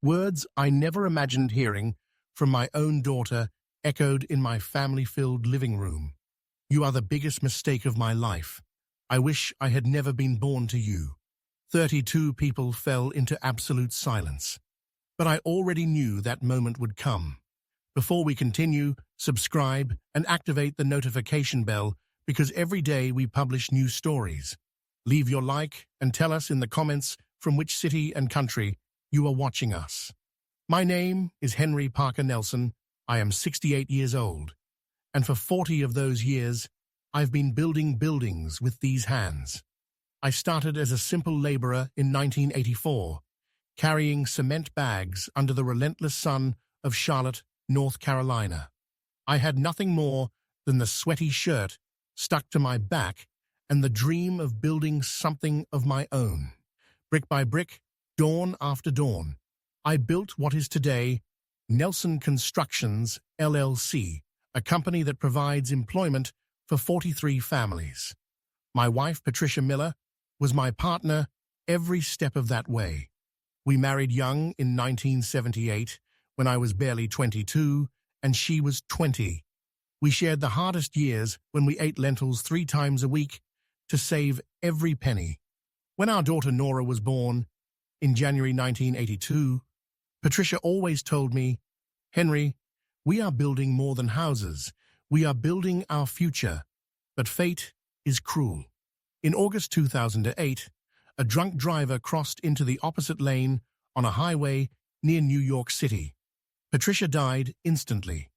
Words I never imagined hearing from my own daughter echoed in my family-filled living room. You are the biggest mistake of my life. I wish I had never been born to you. 32 people fell into absolute silence. But I already knew that moment would come. Before we continue, subscribe and activate the notification bell because every day we publish new stories. Leave your like and tell us in the comments from which city and country you are watching us. My name is Henry Parker Nelson. I am 68 years old, and for 40 of those years, I've been building buildings with these hands. I started as a simple laborer in 1984, carrying cement bags under the relentless sun of Charlotte, North Carolina. I had nothing more than the sweaty shirt stuck to my back and the dream of building something of my own. Brick by brick, dawn after dawn, I built what is today Nelson Constructions, LLC, a company that provides employment for 43 families. My wife, Patricia Miller, was my partner every step of that way. We married young in 1978 when I was barely 22 and she was 20. We shared the hardest years when we ate lentils 3 times a week to save every penny. When our daughter Nora was born in January 1982, Patricia always told me, "Henry, we are building more than houses. We are building our future." But fate is cruel. In August 2008, a drunk driver crossed into the opposite lane on a highway near New York City. Patricia died instantly.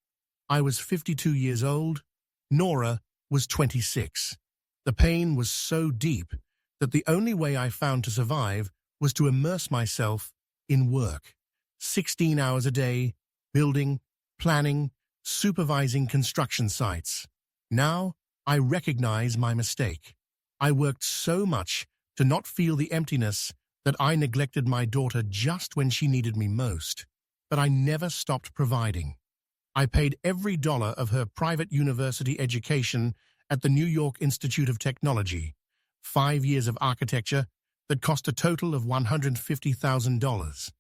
I was 52 years old. Nora was 26. The pain was so deep that the only way I found to survive was to immerse myself in work. 16 hours a day, building, planning, supervising construction sites. Now, I recognize my mistake. I worked so much to not feel the emptiness that I neglected my daughter just when she needed me most. But I never stopped providing. I paid every dollar of her private university education at the New York Institute of Technology, 5 years of architecture that cost a total of $150,000.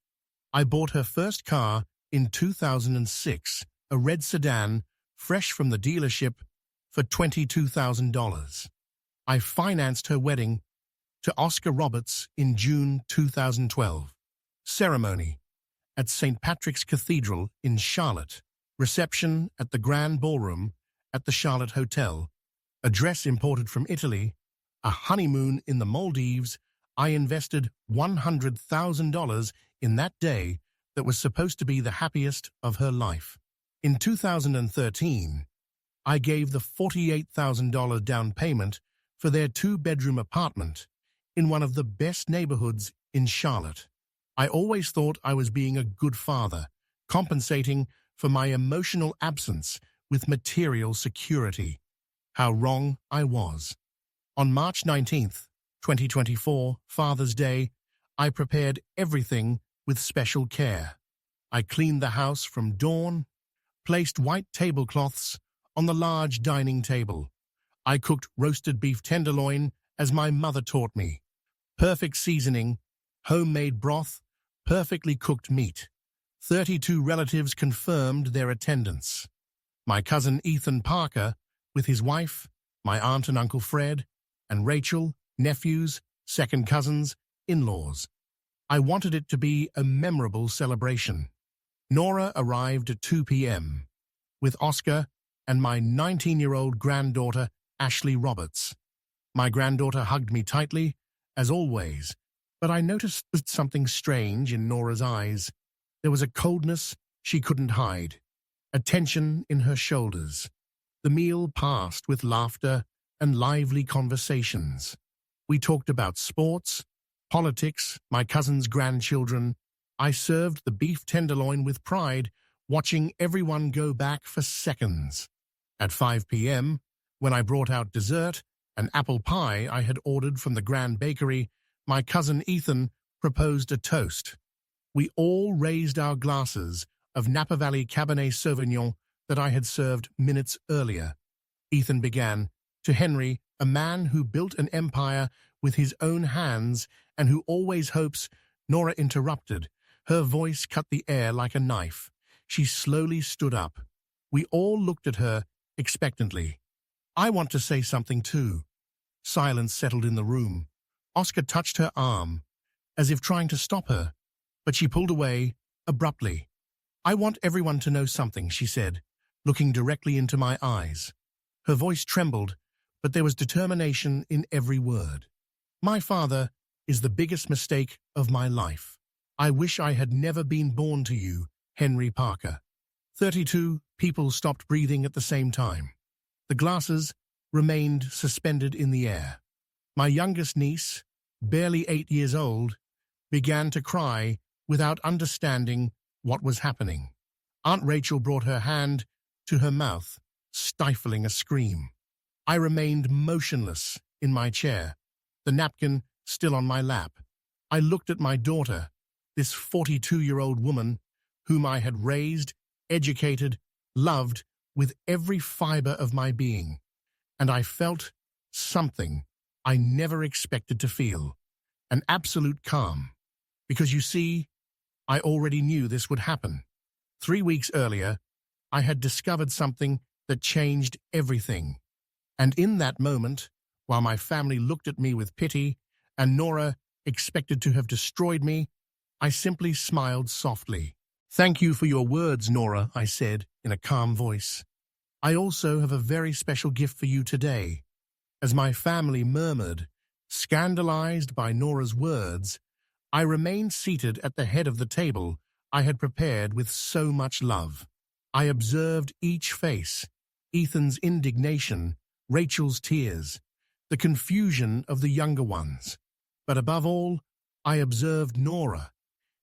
I bought her first car in 2006, a red sedan, fresh from the dealership, for $22,000. I financed her wedding to Oscar Roberts in June 2012. Ceremony at St. Patrick's Cathedral in Charlotte. Reception at the Grand Ballroom at the Charlotte Hotel. A dress imported from Italy. A honeymoon in the Maldives. I invested $100,000 in that day that was supposed to be the happiest of her life. In 2013, I gave the $48,000 down payment for their 2-bedroom apartment in one of the best neighborhoods in Charlotte. I always thought I was being a good father, compensating for my emotional absence with material security. How wrong I was. On March 19th, 2024, Father's Day, I prepared everything with special care. I cleaned the house from dawn, placed white tablecloths on the large dining table. I cooked roasted beef tenderloin as my mother taught me. Perfect seasoning, homemade broth, perfectly cooked meat. 32 relatives confirmed their attendance. My cousin Ethan Parker, with his wife, my aunt and Uncle Fred, and Rachel, nephews, second cousins, in-laws. I wanted it to be a memorable celebration. Nora arrived at 2 p.m. with Oscar and my 19-year-old granddaughter, Ashley Roberts. My granddaughter hugged me tightly, as always, but I noticed something strange in Nora's eyes. There was a coldness she couldn't hide, a tension in her shoulders. The meal passed with laughter and lively conversations. We talked about sports, politics, my cousin's grandchildren. I served the beef tenderloin with pride, watching everyone go back for seconds. At 5 p.m., when I brought out dessert, an apple pie I had ordered from the Grand Bakery, my cousin Ethan proposed a toast. We all raised our glasses of Napa Valley Cabernet Sauvignon that I had served minutes earlier. Ethan began, "To Henry, a man who built an empire with his own hands and who always hopes," Nora interrupted, Her voice cut the air like a knife. She slowly stood up. We all looked at her expectantly. "I want to say something too." Silence settled in the room. Oscar touched her arm, as if trying to stop her, but she pulled away abruptly. "I want everyone to know something," she said, looking directly into my eyes. Her voice trembled, but there was determination in every word. "My father is the biggest mistake of my life. I wish I had never been born to you, Henry Parker." 32 people stopped breathing at the same time. The glasses remained suspended in the air. My youngest niece, barely 8 years old, began to cry without understanding what was happening. Aunt Rachel brought her hand to her mouth, stifling a scream. I remained motionless in my chair, the napkin still on my lap. I looked at my daughter, this 42-year-old woman whom I had raised, educated, loved with every fiber of my being, and I felt something I never expected to feel, an absolute calm. Because you see, I already knew this would happen. 3 weeks earlier, I had discovered something that changed everything. And in that moment, while my family looked at me with pity and Nora expected to have destroyed me, I simply smiled softly. "Thank you for your words, Nora," I said in a calm voice. "I also have a very special gift for you today." As my family murmured, scandalized by Nora's words, I remained seated at the head of the table I had prepared with so much love. I observed each face, Ethan's indignation, Rachel's tears, the confusion of the younger ones. But above all, I observed Nora.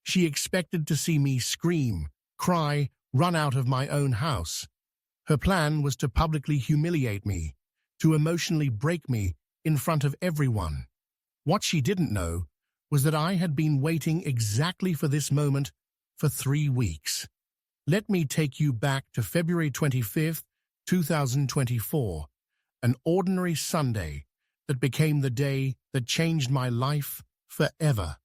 She expected to see me scream, cry, run out of my own house. Her plan was to publicly humiliate me, to emotionally break me in front of everyone. What she didn't know was that I had been waiting exactly for this moment for 3 weeks. Let me take you back to February 25th, 2024, an ordinary Sunday that became the day that changed my life forever.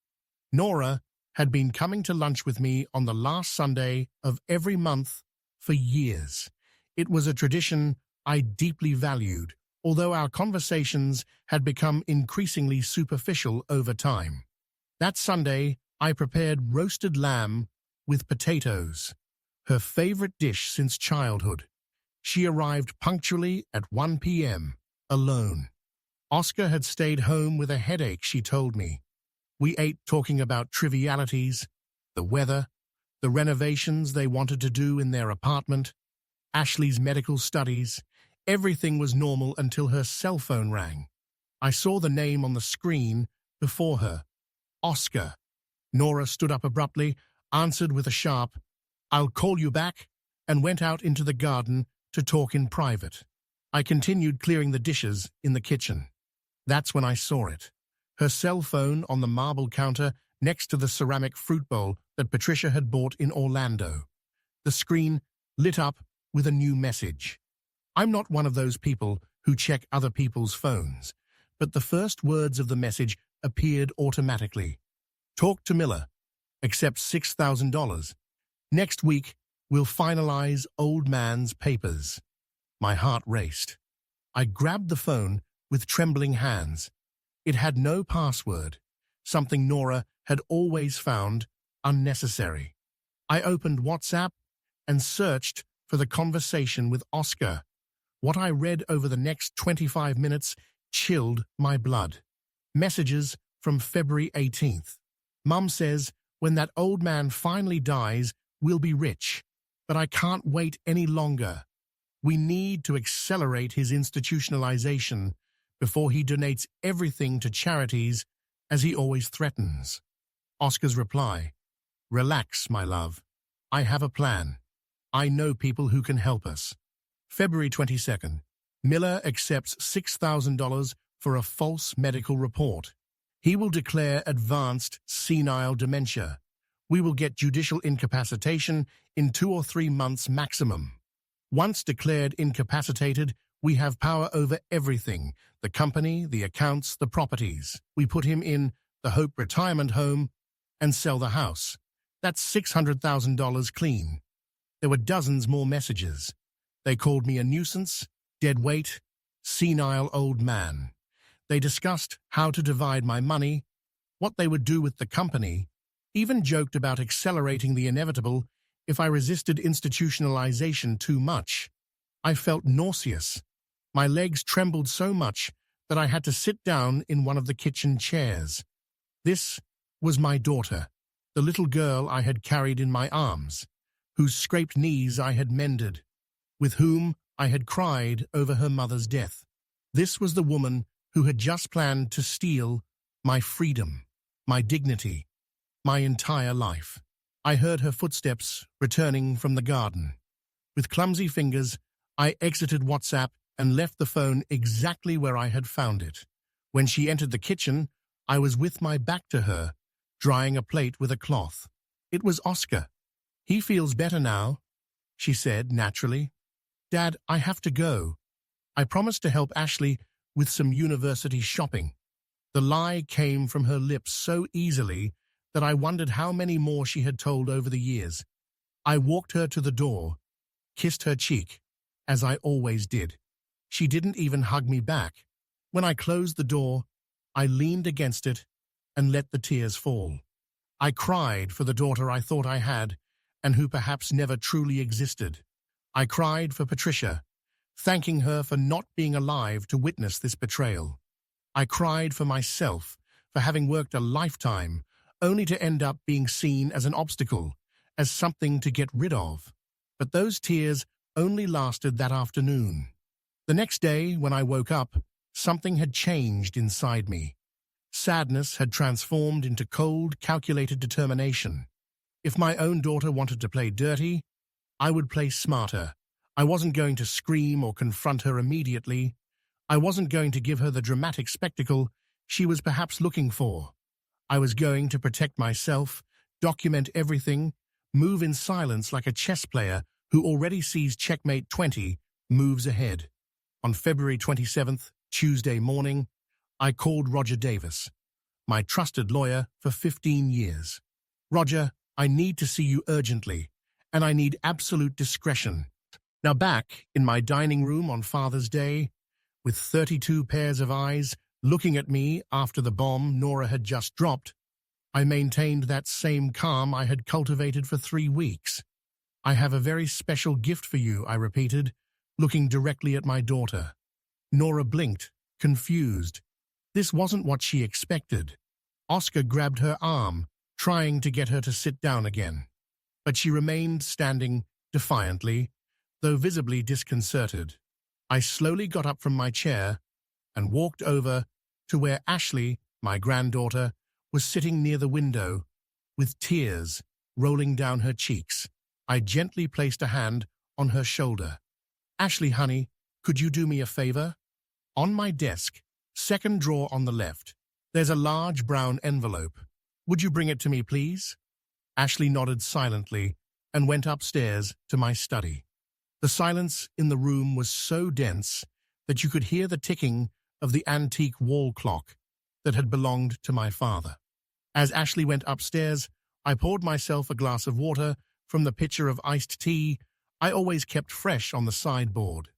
Nora had been coming to lunch with me on the last Sunday of every month for years. It was a tradition I deeply valued, although our conversations had become increasingly superficial over time. That Sunday, I prepared roasted lamb with potatoes, her favorite dish since childhood. She arrived punctually at 1 p.m., alone. Oscar had stayed home with a headache, she told me. We ate talking about trivialities, the weather, the renovations they wanted to do in their apartment, Ashley's medical studies. Everything was normal until her cell phone rang. I saw the name on the screen before her. Oscar. Nora stood up abruptly, answered with a sharp, "I'll call you back," and went out into the garden to talk in private. I continued clearing the dishes in the kitchen. That's when I saw it. Her cell phone on the marble counter next to the ceramic fruit bowl that Patricia had bought in Orlando. The screen lit up with a new message. I'm not one of those people who check other people's phones, but the first words of the message appeared automatically. "Talk to Miller. Accept $6,000. Next week, we'll finalize old man's papers." My heart raced. I grabbed the phone with trembling hands. It had no password, something Nora had always found unnecessary. I opened WhatsApp and searched for the conversation with Oscar. What I read over the next 25 minutes chilled my blood. Messages from February 18th. "Mum says, when that old man finally dies, we'll be rich. But I can't wait any longer. We need to accelerate his institutionalization before he donates everything to charities, as he always threatens." Oscar's reply: "Relax, my love. I have a plan. I know people who can help us." February 22nd. Miller accepts $6,000 for a false medical report. He will declare advanced senile dementia. We will get judicial incapacitation in 2 or 3 months maximum. Once declared incapacitated, we have power over everything: the company, the accounts, the properties. We put him in the Hope retirement home and sell the house. That's $600,000 clean. There were dozens more messages. They called me a nuisance, dead weight, senile old man. They discussed how to divide my money, what they would do with the company, even joked about accelerating the inevitable if I resisted institutionalization too much. I felt nauseous. My legs trembled so much that I had to sit down in one of the kitchen chairs. This was my daughter, the little girl I had carried in my arms, whose scraped knees I had mended, with whom I had cried over her mother's death. This was the woman who had just planned to steal my freedom, my dignity, my entire life. I heard her footsteps returning from the garden. With clumsy fingers, I exited WhatsApp and left the phone exactly where I had found it. When she entered the kitchen, I was with my back to her, drying a plate with a cloth. It was Oscar. "He feels better now," she said naturally. "Dad, I have to go. I promised to help Ashley with some university shopping." The lie came from her lips so easily that I wondered how many more she had told over the years. I walked her to the door, kissed her cheek, as I always did. She didn't even hug me back. When I closed the door, I leaned against it and let the tears fall. I cried for the daughter I thought I had and who perhaps never truly existed. I cried for Patricia, thanking her for not being alive to witness this betrayal. I cried for myself for having worked a lifetime only to end up being seen as an obstacle, as something to get rid of. But those tears only lasted that afternoon. The next day, when I woke up, something had changed inside me. Sadness had transformed into cold, calculated determination. If my own daughter wanted to play dirty, I would play smarter. I wasn't going to scream or confront her immediately. I wasn't going to give her the dramatic spectacle she was perhaps looking for. I was going to protect myself, document everything, move in silence like a chess player who already sees checkmate 20 moves ahead. On February 27th, Tuesday morning, I called Roger Davis, my trusted lawyer for 15 years. "Roger, I need to see you urgently, and I need absolute discretion." Now back in my dining room on Father's Day, with 32 pairs of eyes looking at me after the bomb Nora had just dropped, I maintained that same calm I had cultivated for 3 weeks. "I have a very special gift for you," I repeated, looking directly at my daughter. Nora blinked, confused. This wasn't what she expected. Oscar grabbed her arm, trying to get her to sit down again. But she remained standing defiantly, though visibly disconcerted. I slowly got up from my chair and walked over to where Ashley, my granddaughter, was sitting near the window, with tears rolling down her cheeks. I gently placed a hand on her shoulder. "Ashley, honey, could you do me a favor?" On my desk, second drawer on the left, there's a large brown envelope. "Would you bring it to me, please?" Ashley nodded silently and went upstairs to my study. The silence in the room was so dense that you could hear the ticking of the antique wall clock that had belonged to my father. As Ashley went upstairs, I poured myself a glass of water from the pitcher of iced tea I always kept fresh on the sideboard.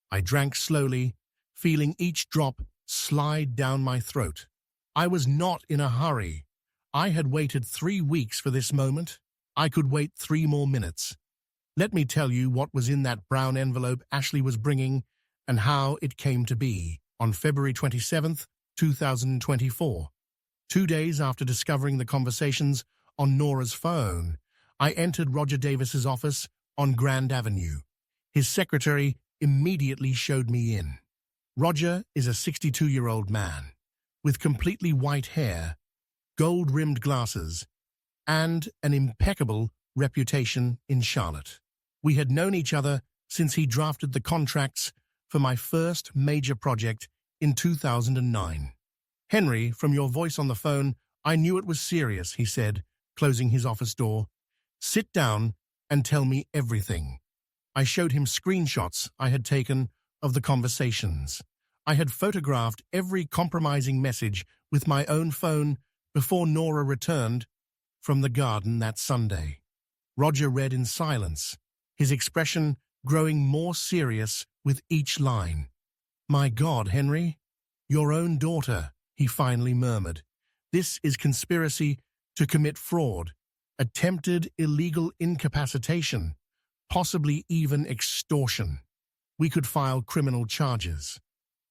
I drank slowly, feeling each drop slide down my throat. I was not in a hurry. I had waited 3 weeks for this moment. I could wait 3 more minutes. Let me tell you what was in that brown envelope Ashley was bringing and how it came to be. On February 27th, 2024, 2 days after discovering the conversations on Nora's phone, I entered Roger Davis's office on Grand Avenue. His secretary immediately showed me in. Roger is a 62-year-old man with completely white hair, gold-rimmed glasses, and an impeccable reputation in Charlotte. We had known each other since he drafted the contracts for my first major project in 2009. "Henry, from your voice on the phone, I knew it was serious," he said, closing his office door. "Sit down and tell me everything." I showed him screenshots I had taken of the conversations. I had photographed every compromising message with my own phone before Nora returned from the garden that Sunday. Roger read in silence, his expression growing more serious with each line. "My God, Henry, your own daughter," he finally murmured. "This is conspiracy to commit fraud, attempted illegal incapacitation, possibly even extortion. We could file criminal charges."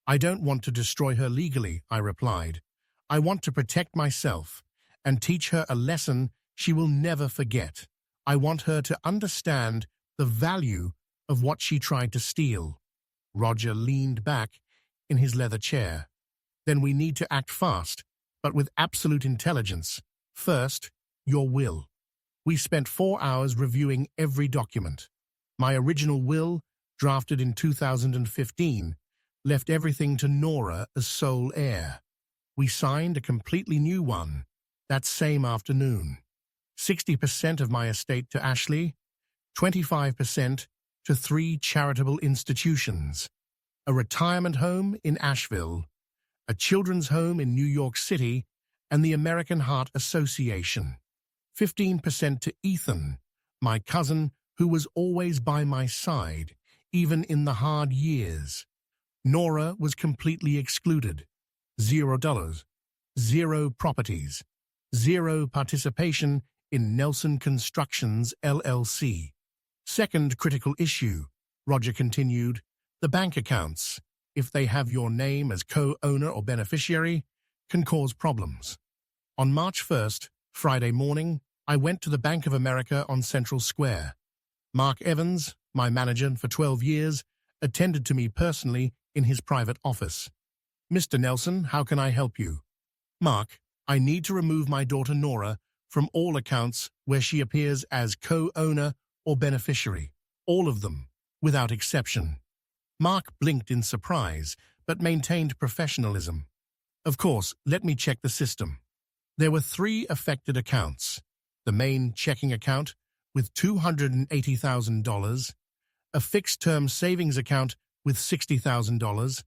"I don't want to destroy her legally," I replied. "I want to protect myself and teach her a lesson she will never forget. I want her to understand the value of what she tried to steal." Roger leaned back in his leather chair. "Then we need to act fast, but with absolute intelligence. First, your will." We spent 4 hours reviewing every document. My original will, drafted in 2015, left everything to Nora as sole heir. We signed a completely new one that same afternoon. 60% of my estate to Ashley, 25% to 3 charitable institutions, a retirement home in Asheville, a children's home in New York City, and the American Heart Association. 15% to Ethan, my cousin who was always by my side, even in the hard years. Nora was completely excluded. $0, 0 properties, 0 participation in Nelson Constructions, LLC. Second critical issue, Roger continued, the bank accounts, if they have your name as co-owner or beneficiary, can cause problems. On March 1st, Friday morning, I went to the Bank of America on Central Square. Mark Evans, my manager for 12 years, attended to me personally in his private office. "Mr. Nelson, how can I help you?" "Mark, I need to remove my daughter Nora from all accounts where she appears as co-owner or beneficiary, all of them, without exception." Mark blinked in surprise, but maintained professionalism. "Of course, let me check the system." There were 3 affected accounts: the main checking account with $280,000, a fixed-term savings account with $60,000,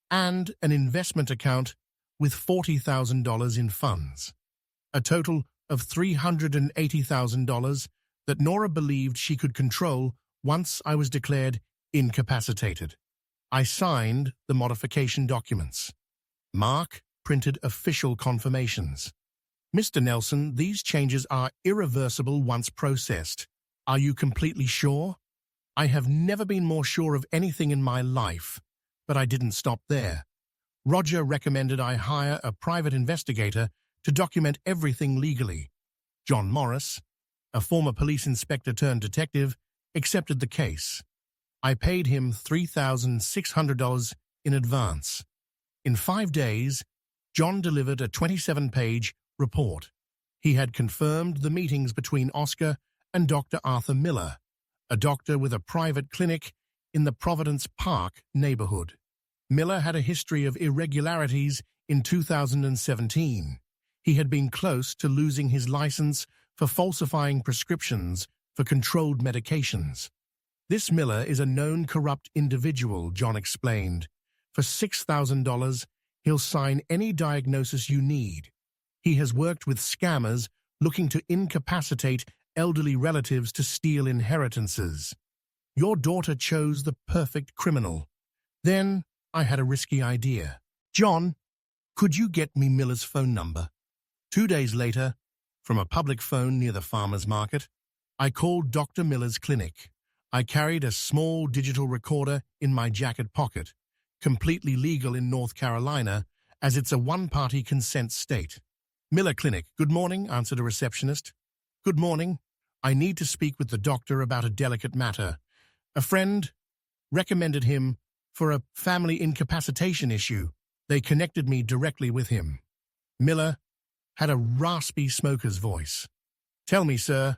and an investment account with $40,000 in funds. A total of $380,000 that Nora believed she could control once I was declared incapacitated. I signed the modification documents. Mark printed official confirmations. "Mr. Nelson, these changes are irreversible once processed. Are you completely sure?" I have never been more sure of anything in my life, but I didn't stop there. Roger recommended I hire a private investigator to document everything legally. John Morris, a former police inspector turned detective, accepted the case. I paid him $3,600 in advance. In 5 days, John delivered a 27-page report. He had confirmed the meetings between Oscar and Dr. Arthur Miller, a doctor with a private clinic in the Providence Park neighborhood. Miller had a history of irregularities in 2017. He had been close to losing his license for falsifying prescriptions for controlled medications. "This Miller is a known corrupt individual," John explained. "For $6,000, he'll sign any diagnosis you need. He has worked with scammers looking to incapacitate elderly relatives to steal inheritances. Your daughter chose the perfect criminal." Then I had a risky idea. "John, could you get me Miller's phone number?" 2 days later, from a public phone near the farmer's market, I called Dr. Miller's clinic. I carried a small digital recorder in my jacket pocket, completely legal in North Carolina, as it's a one-party consent state. "Miller Clinic, good morning," answered a receptionist. "Good morning. I need to speak with the doctor about a delicate matter. A friend recommended him for a family incapacitation issue. They connected me directly with him." Miller had a raspy smoker's voice. "Tell me, sir.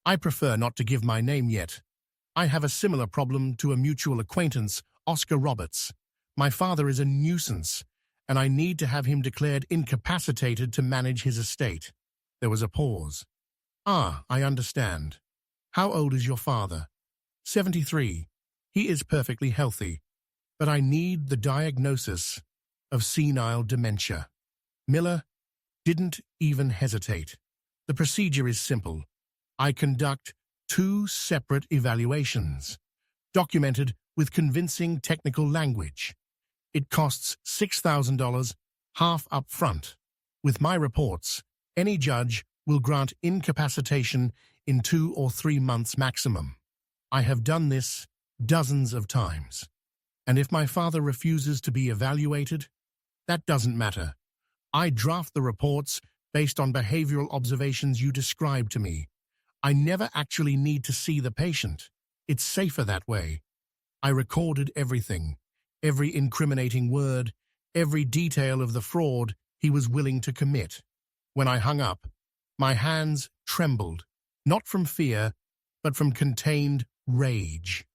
I prefer not to give my name yet. I have a similar problem to a mutual acquaintance, Oscar Roberts. My father is a nuisance, and I need to have him declared incapacitated to manage his estate." There was a pause. "Ah, I understand. How old is your father?" 73. "He is perfectly healthy, but I need the diagnosis of senile dementia." Miller didn't even hesitate. The procedure is simple. I conduct 2 separate evaluations, documented with convincing technical language. It costs $6,000, half up front. With my reports, any judge will grant incapacitation in 2 or 3 months maximum. I have done this dozens of times. And if my father refuses to be evaluated, that doesn't matter. I draft the reports based on behavioral observations you describe to me. I never actually need to see the patient. It's safer that way. I recorded everything, every incriminating word, every detail of the fraud he was willing to commit. When I hung up, my hands trembled, not from fear, but from contained rage.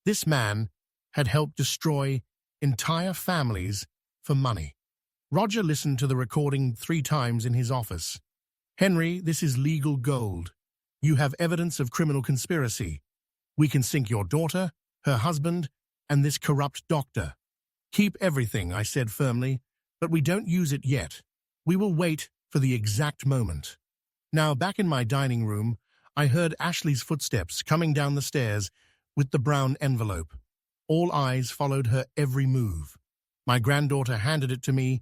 This man had helped destroy entire families for money. Roger listened to the recording 3 times in his office. "Henry, this is legal gold. You have evidence of criminal conspiracy. We can sink your daughter, her husband, and this corrupt doctor. Keep everything," I said firmly, "but we don't use it yet. We will wait for the exact moment." Now, back in my dining room, I heard Ashley's footsteps coming down the stairs with the brown envelope. All eyes followed her every move. My granddaughter handed it to me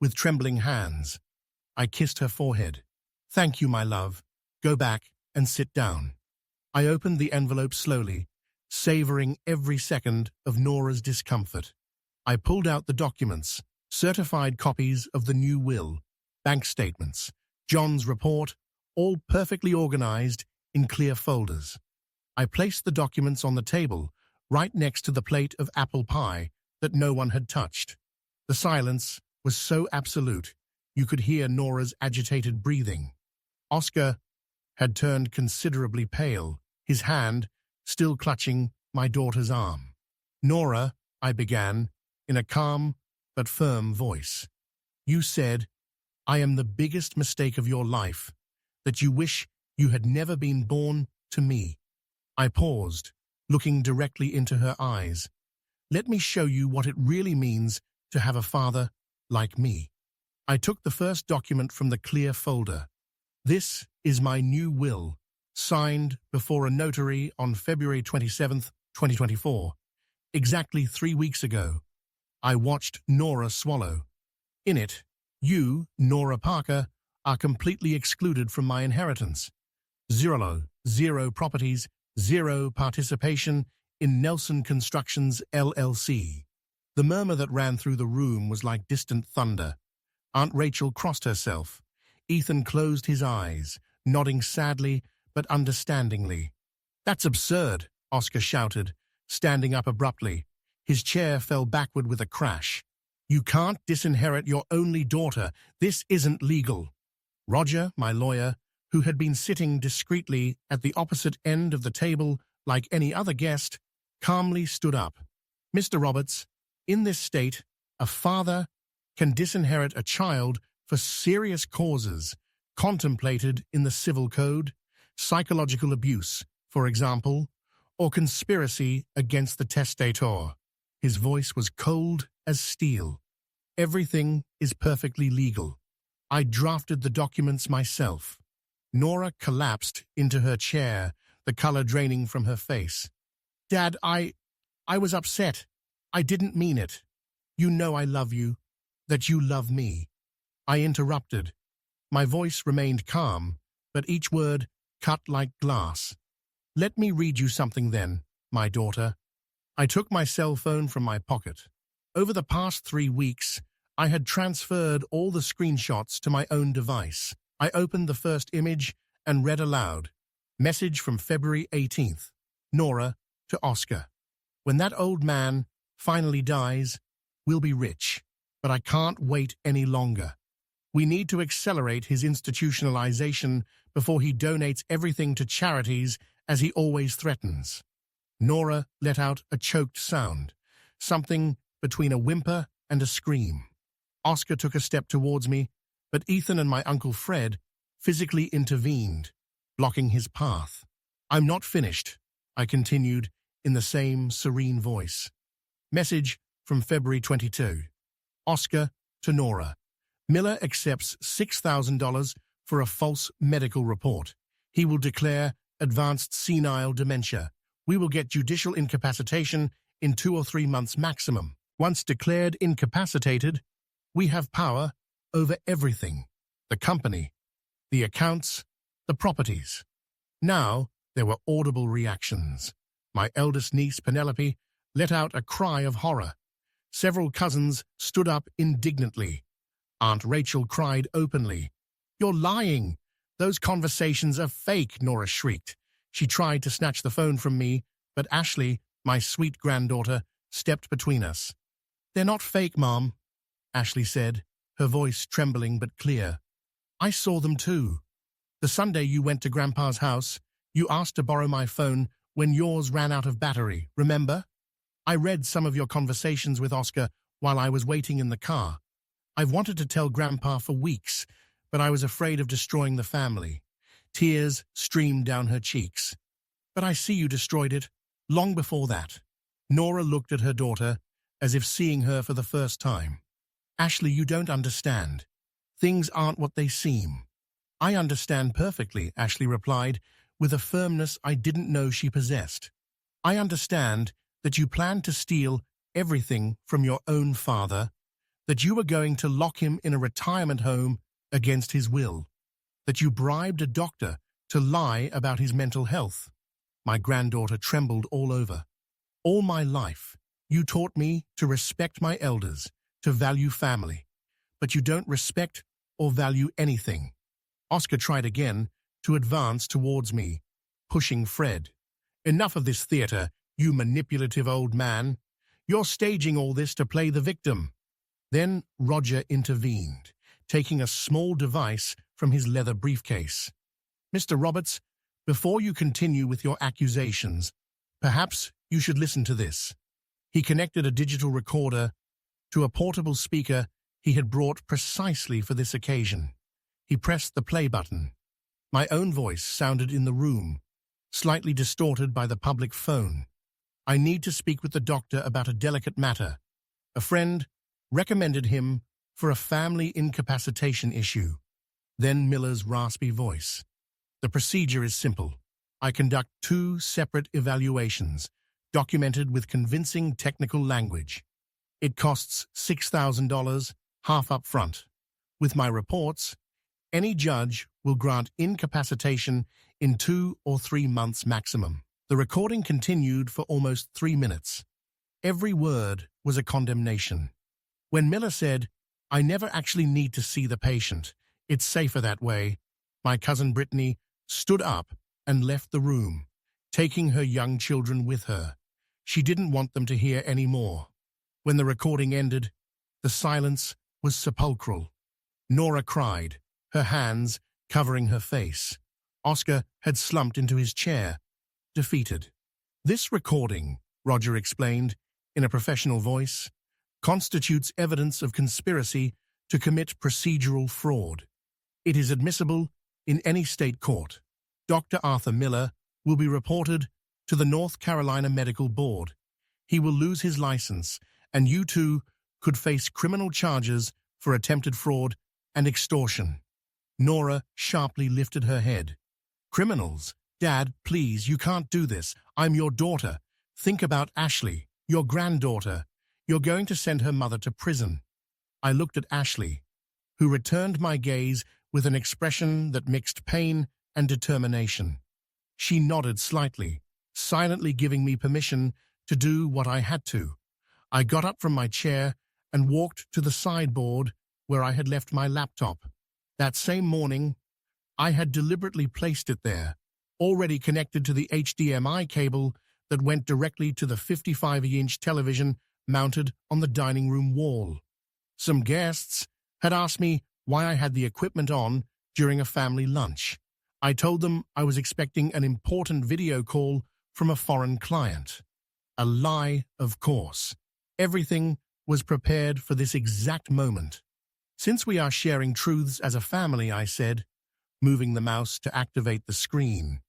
with trembling hands. I kissed her forehead. "Thank you, my love. Go back and sit down." I opened the envelope slowly, savoring every second of Nora's discomfort. I pulled out the documents, certified copies of the new will, bank statements, John's report, all perfectly organized in clear folders. I placed the documents on the table, right next to the plate of apple pie that no one had touched. The silence was so absolute, you could hear Nora's agitated breathing. Oscar had turned considerably pale, his hand still clutching my daughter's arm. "Nora," I began, in a calm but firm voice, "you said, 'I am the biggest mistake of your life, that you wish you had never been born to me.'" I paused, looking directly into her eyes. "Let me show you what it really means to have a father like me." I took the first document from the clear folder. "This is my new will, signed before a notary on February 27th, 2024. Exactly 3 weeks ago." I watched Nora swallow. "In it, you, Nora Parker, are completely excluded from my inheritance. Zero properties, 0 participation in Nelson Constructions, LLC." The murmur that ran through the room was like distant thunder. Aunt Rachel crossed herself. Ethan closed his eyes, nodding sadly but understandingly. "That's absurd," Oscar shouted, standing up abruptly. His chair fell backward with a crash. "You can't disinherit your only daughter. This isn't legal." Roger, my lawyer, who had been sitting discreetly at the opposite end of the table like any other guest, calmly stood up. "Mr. Roberts, in this state, a father can disinherit a child for serious causes contemplated in the Civil Code, psychological abuse, for example, or conspiracy against the testator." His voice was cold as steel. "Everything is perfectly legal. I drafted the documents myself." Nora collapsed into her chair, the color draining from her face. "Dad, I was upset. I didn't mean it. You know I love you, that you love me." I interrupted. My voice remained calm, but each word cut like glass. "Let me read you something then, my daughter." I took my cell phone from my pocket. Over the past 3 weeks, I had transferred all the screenshots to my own device. I opened the first image and read aloud. "Message from February 18th. Nora to Oscar. When that old man finally dies, we'll be rich, but I can't wait any longer. We need to accelerate his institutionalization before he donates everything to charities as he always threatens." Nora let out a choked sound, something between a whimper and a scream. Oscar took a step towards me, but Ethan and my Uncle Fred physically intervened, blocking his path. "I'm not finished," I continued in the same serene voice. "Message from February 22. Oscar to Nora. Miller accepts $6,000 for a false medical report. He will declare advanced senile dementia. We will get judicial incapacitation in 2 or 3 months maximum. Once declared incapacitated, we have power over everything: the company, the accounts, the properties. Now there were audible reactions. My eldest niece, Penelope, let out a cry of horror. Several cousins stood up indignantly. Aunt Rachel cried openly. "You're lying! Those conversations are fake," Nora shrieked. She tried to snatch the phone from me, but Ashley, my sweet granddaughter, stepped between us. "They're not fake, Mom," Ashley said, her voice trembling but clear. "I saw them too. The Sunday you went to Grandpa's house, you asked to borrow my phone when yours ran out of battery, remember? I read some of your conversations with Oscar while I was waiting in the car. I've wanted to tell Grandpa for weeks, but I was afraid of destroying the family." Tears streamed down her cheeks. "But I see you destroyed it long before that." Nora looked at her daughter as if seeing her for the first time. "Ashley, you don't understand. Things aren't what they seem." "I understand perfectly," Ashley replied, with a firmness I didn't know she possessed. "I understand that you planned to steal everything from your own father, that you were going to lock him in a retirement home against his will, that you bribed a doctor to lie about his mental health." My granddaughter trembled all over. "All my life, you taught me to respect my elders, to value family, but you don't respect or value anything." Oscar tried again to advance towards me, pushing Fred. "Enough of this theater, you manipulative old man. You're staging all this to play the victim." Then Roger intervened, taking a small device from his leather briefcase. "Mr. Roberts, before you continue with your accusations, perhaps you should listen to this." He connected a digital recorder to a portable speaker he had brought precisely for this occasion. He pressed the play button. My own voice sounded in the room, slightly distorted by the public phone. "I need to speak with the doctor about a delicate matter. A friend recommended him for a family incapacitation issue." Then Miller's raspy voice. "The procedure is simple. I conduct 2 separate evaluations, documented with convincing technical language. It costs $6,000, half up front. With my reports, any judge will grant incapacitation in 2 or 3 months maximum." The recording continued for almost 3 minutes. Every word was a condemnation. When Miller said, "I never actually need to see the patient. It's safer that way," my cousin Brittany stood up and left the room, taking her young children with her. She didn't want them to hear any more. When the recording ended, the silence was sepulchral. Nora cried, her hands covering her face. Oscar had slumped into his chair, defeated. "This recording," Roger explained in a professional voice, "constitutes evidence of conspiracy to commit procedural fraud. It is admissible in any state court. Dr. Arthur Miller will be reported to the North Carolina Medical Board. He will lose his license, and you two could face criminal charges for attempted fraud and extortion." Nora sharply lifted her head. "Criminals? Dad, please, you can't do this. I'm your daughter. Think about Ashley, your granddaughter. You're going to send her mother to prison." I looked at Ashley, who returned my gaze with an expression that mixed pain and determination. She nodded slightly, silently giving me permission to do what I had to. I got up from my chair and walked to the sideboard where I had left my laptop. That same morning, I had deliberately placed it there, already connected to the HDMI cable that went directly to the 55-inch television mounted on the dining room wall. Some guests had asked me why I had the equipment on during a family lunch. I told them I was expecting an important video call from a foreign client. A lie, of course. Everything was prepared for this exact moment. "Since we are sharing truths as a family," I said, moving the mouse to activate the screen,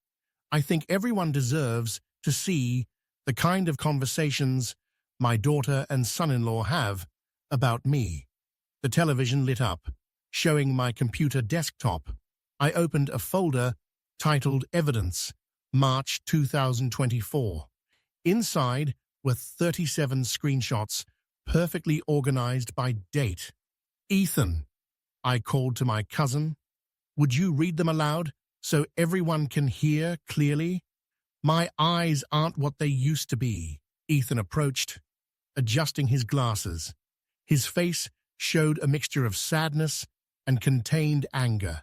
"I think everyone deserves to see the kind of conversations my daughter and son-in-law have about me." The television lit up, showing my computer desktop, I opened a folder titled Evidence, March 2024. Inside were 37 screenshots, perfectly organized by date. Ethan, I called to my cousin. Would you read them aloud so everyone can hear clearly? My eyes aren't what they used to be. Ethan approached, adjusting his glasses. His face showed a mixture of sadness and contained anger.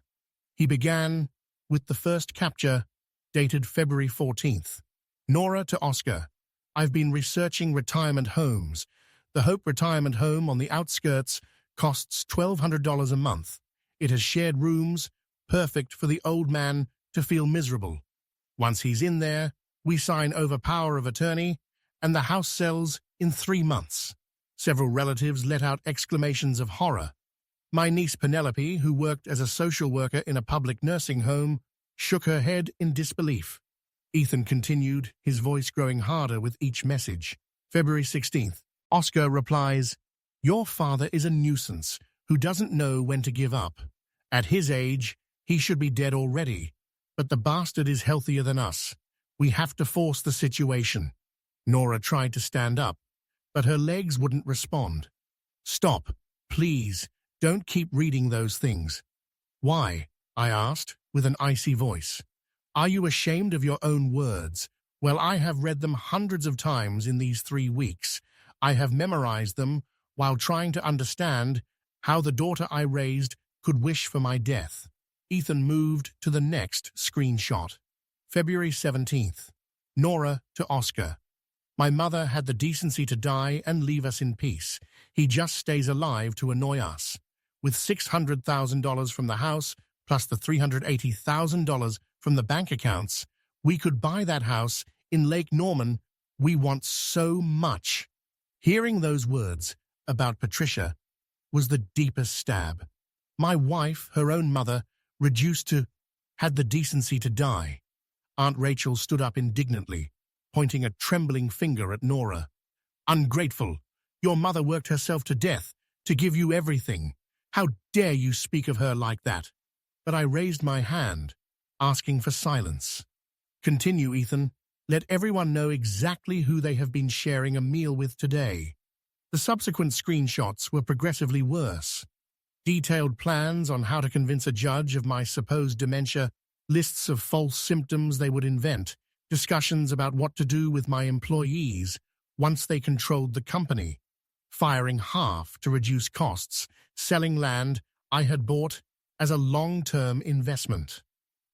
He began with the first capture, dated February 14th. Nora to Oscar. I've been researching retirement homes. The Hope Retirement Home on the outskirts costs $1,200 a month. It has shared rooms, perfect for the old man to feel miserable. Once he's in there, we sign over power of attorney, and the house sells in 3 months. Several relatives let out exclamations of horror. My niece Penelope, who worked as a social worker in a public nursing home, shook her head in disbelief. Ethan continued, his voice growing harder with each message. February 16th. Oscar replies, your father is a nuisance who doesn't know when to give up. At his age, he should be dead already, but the bastard is healthier than us. We have to force the situation. Nora tried to stand up, but her legs wouldn't respond. Stop, please, don't keep reading those things. Why? I asked, with an icy voice. Are you ashamed of your own words? Well, I have read them hundreds of times in these 3 weeks. I have memorized them while trying to understand how the daughter I raised could wish for my death. Ethan moved to the next screenshot. February 17th. Nora to Oscar. My mother had the decency to die and leave us in peace. He just stays alive to annoy us. With $600,000 from the house, plus the $380,000 from the bank accounts, we could buy that house in Lake Norman. We want so much. Hearing those words about Patricia was the deepest stab. My wife, her own mother, reduced to had the decency to die. Aunt Rachel stood up indignantly, pointing a trembling finger at Nora. Ungrateful! Your mother worked herself to death to give you everything. How dare you speak of her like that? But I raised my hand, asking for silence. Continue, Ethan. Let everyone know exactly who they have been sharing a meal with today. The subsequent screenshots were progressively worse. Detailed plans on how to convince a judge of my supposed dementia, lists of false symptoms they would invent, discussions about what to do with my employees once they controlled the company, firing half to reduce costs, selling land I had bought as a long-term investment.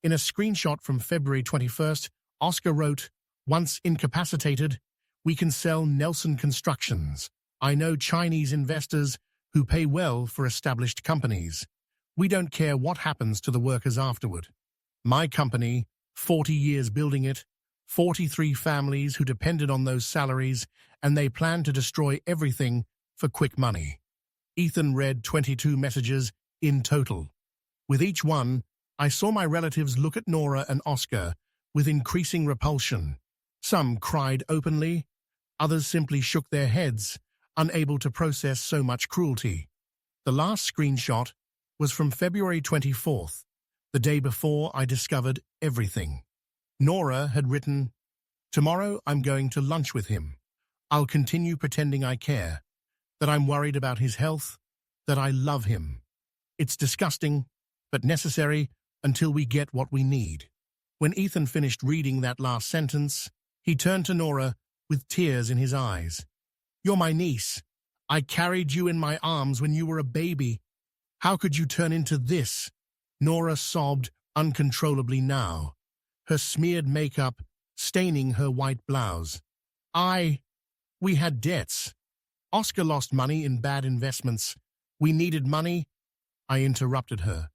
In a screenshot from February 21st, Oscar wrote, once incapacitated, we can sell Nelson Constructions. I know Chinese investors who pay well for established companies. We don't care what happens to the workers afterward. My company, 40 years building it, 43 families who depended on those salaries, and they plan to destroy everything for quick money. Ethan read 22 messages in total. With each one, I saw my relatives look at Nora and Oscar with increasing repulsion. Some cried openly, others simply shook their heads, unable to process so much cruelty. The last screenshot was from February 24th, the day before I discovered everything. Nora had written, tomorrow I'm going to lunch with him. I'll continue pretending I care, that I'm worried about his health, that I love him. It's disgusting, but necessary until we get what we need. When Ethan finished reading that last sentence, he turned to Nora with tears in his eyes. You're my niece. I carried you in my arms when you were a baby. How could you turn into this? Nora sobbed uncontrollably now, her smeared makeup staining her white blouse. We had debts. Oscar lost money in bad investments. We needed money. I interrupted her.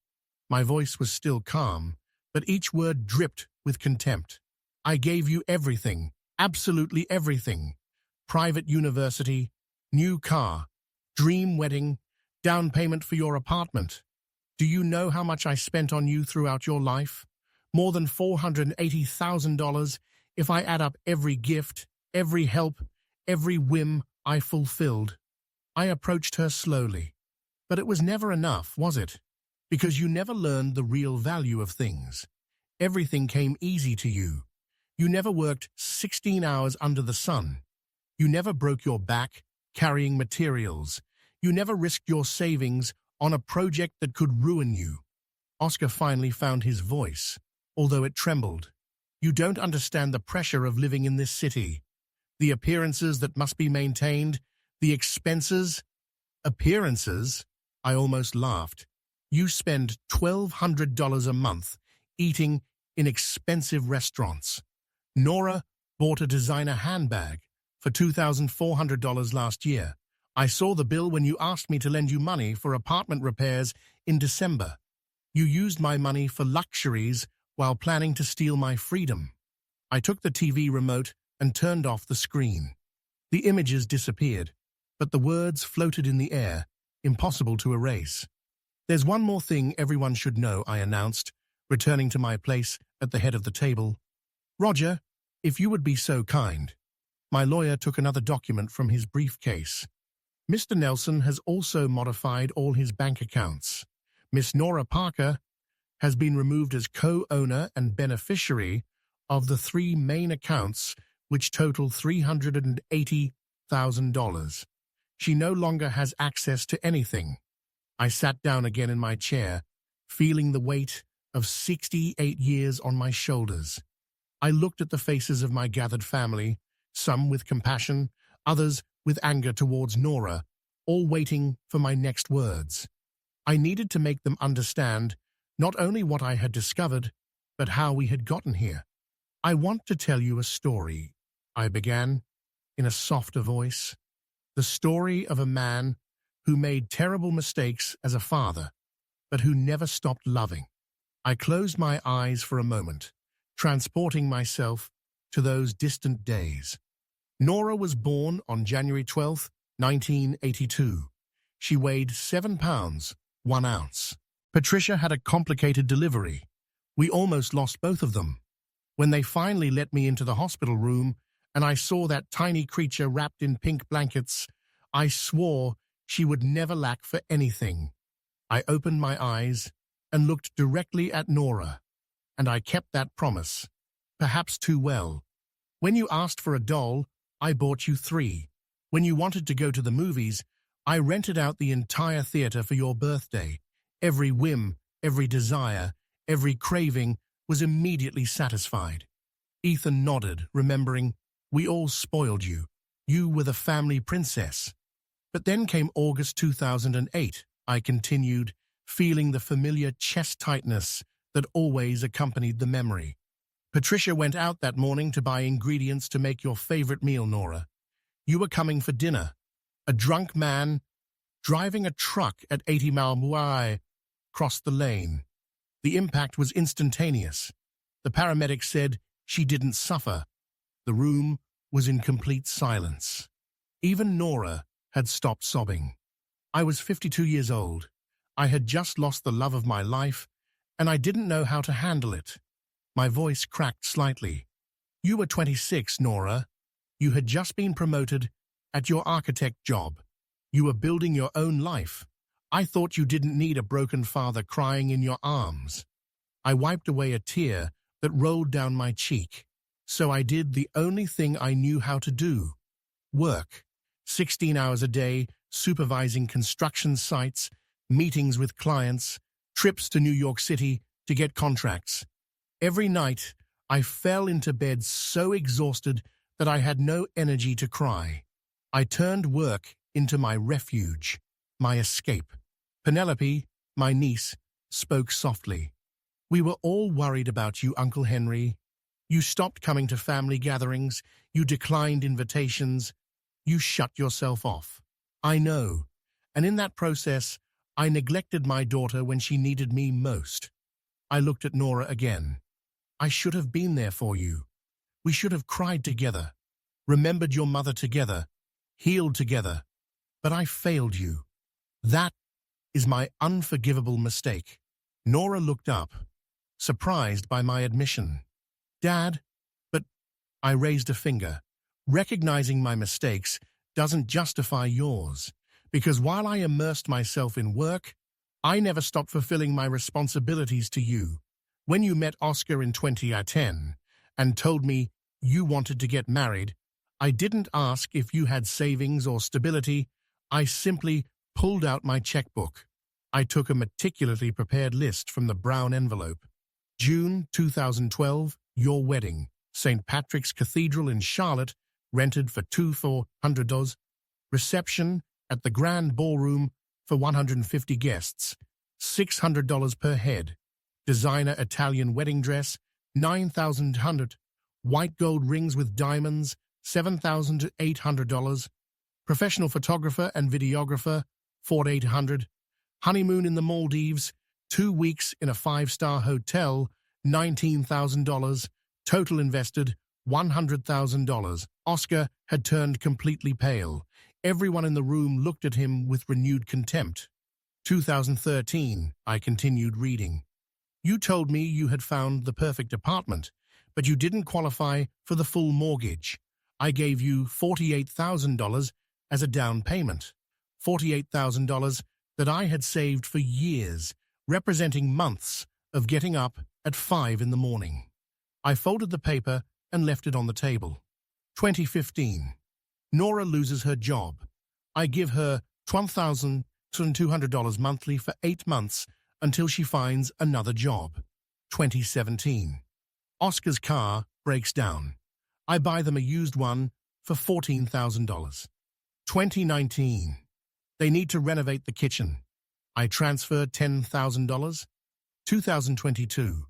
My voice was still calm, but each word dripped with contempt. I gave you everything, absolutely everything. Private university, new car, dream wedding, down payment for your apartment. Do you know how much I spent on you throughout your life? More than $480,000 if I add up every gift, every help, every whim I fulfilled. I approached her slowly. But it was never enough, was it? Because you never learned the real value of things. Everything came easy to you. You never worked 16 hours under the sun. You never broke your back carrying materials. You never risked your savings on a project that could ruin you. Oscar finally found his voice, although it trembled. You don't understand the pressure of living in this city. The appearances that must be maintained, the expenses. Appearances? I almost laughed. You spend $1,200 a month eating in expensive restaurants. Nora bought a designer handbag for $2,400 last year. I saw the bill when you asked me to lend you money for apartment repairs in December. You used my money for luxuries while planning to steal my freedom. I took the TV remote and turned off the screen. The images disappeared, but the words floated in the air, impossible to erase. There's one more thing everyone should know, I announced, returning to my place at the head of the table. Roger, if you would be so kind. My lawyer took another document from his briefcase. Mr. Nelson has also modified all his bank accounts. Miss Nora Parker has been removed as co-owner and beneficiary of the 3 main accounts, which total $380,000. She no longer has access to anything. I sat down again in my chair, feeling the weight of 68 years on my shoulders. I looked at the faces of my gathered family, some with compassion, others with anger towards Nora, all waiting for my next words. I needed to make them understand not only what I had discovered, but how we had gotten here. I want to tell you a story, I began, in a softer voice. The story of a man who made terrible mistakes as a father, but who never stopped loving. I closed my eyes for a moment, transporting myself to those distant days. Nora was born on January 12, 1982. She weighed 7 pounds, 1 ounce. Patricia had a complicated delivery. We almost lost both of them. When they finally let me into the hospital room and I saw that tiny creature wrapped in pink blankets, I swore she would never lack for anything. I opened my eyes and looked directly at Nora, and I kept that promise, perhaps too well. When you asked for a doll, I bought you 3. When you wanted to go to the movies, I rented out the entire theater for your birthday. Every whim, every desire, every craving was immediately satisfied. Ethan nodded, remembering, we all spoiled you. You were the family princess. But then came August 2008, I continued, feeling the familiar chest tightness that always accompanied the memory. Patricia went out that morning to buy ingredients to make your favorite meal, Nora. You were coming for dinner. A drunk man driving a truck at 80 miles per hour crossed the lane. The impact was instantaneous. The paramedic said she didn't suffer. The room was in complete silence. Even Nora had stopped sobbing. I was 52 years old. I had just lost the love of my life, and I didn't know how to handle it. My voice cracked slightly. You were 26, Nora. You had just been promoted at your architect job. You were building your own life. I thought you didn't need a broken father crying in your arms. I wiped away a tear that rolled down my cheek. So I did the only thing I knew how to do. Work. 16 hours a day, supervising construction sites, meetings with clients, trips to New York City to get contracts. Every night, I fell into bed so exhausted that I had no energy to cry. I turned work into my refuge, my escape. Penelope, my niece, spoke softly. We were all worried about you, Uncle Henry. You stopped coming to family gatherings. You declined invitations. You shut yourself off. I know. And in that process, I neglected my daughter when she needed me most. I looked at Nora again. I should have been there for you. We should have cried together, remembered your mother together, healed together. But I failed you. That is my unforgivable mistake. Nora looked up, surprised by my admission. Dad, but I raised a finger. Recognizing my mistakes doesn't justify yours, because while I immersed myself in work, I never stopped fulfilling my responsibilities to you. When you met Oscar in 2010 and told me you wanted to get married, I didn't ask if you had savings or stability. I simply pulled out my checkbook. I took a meticulously prepared list from the brown envelope. June 2012, your wedding, St. Patrick's Cathedral in Charlotte, rented for $2,400. Reception at the Grand Ballroom for 150 guests, $600 per head. Designer Italian wedding dress, $9,100. White gold rings with diamonds, $7,800. Professional photographer and videographer, $4,800. Honeymoon in the Maldives, 2 weeks in a 5-star hotel, $19,000. Total invested, $100,000. Oscar had turned completely pale. Everyone in the room looked at him with renewed contempt. 2013, I continued reading. You told me you had found the perfect apartment, but you didn't qualify for the full mortgage. I gave you $48,000 as a down payment. $48,000 that I had saved for years, representing months of getting up at 5 in the morning. I folded the paper and left it on the table. 2015. Nora loses her job. I give her $12,200 monthly for 8 months until she finds another job. 2017. Oscar's car breaks down. I buy them a used one for $14,000. 2019. They need to renovate the kitchen. I transfer $10,000. 2022.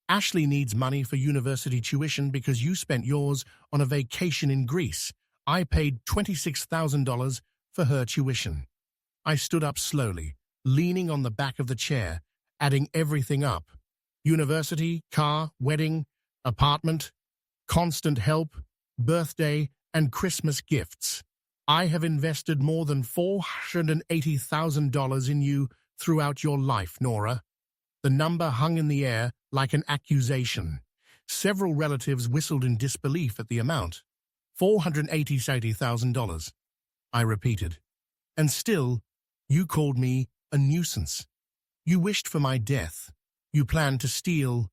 Ashley needs money for university tuition because you spent yours on a vacation in Greece. I paid $26,000 for her tuition. I stood up slowly, leaning on the back of the chair, adding everything up. University, car, wedding, apartment, constant help, birthday, and Christmas gifts. I have invested more than $480,000 in you throughout your life, Nora. The number hung in the air like an accusation. Several relatives whistled in disbelief at the amount. $480,000, I repeated. And still, you called me a nuisance. You wished for my death. You planned to steal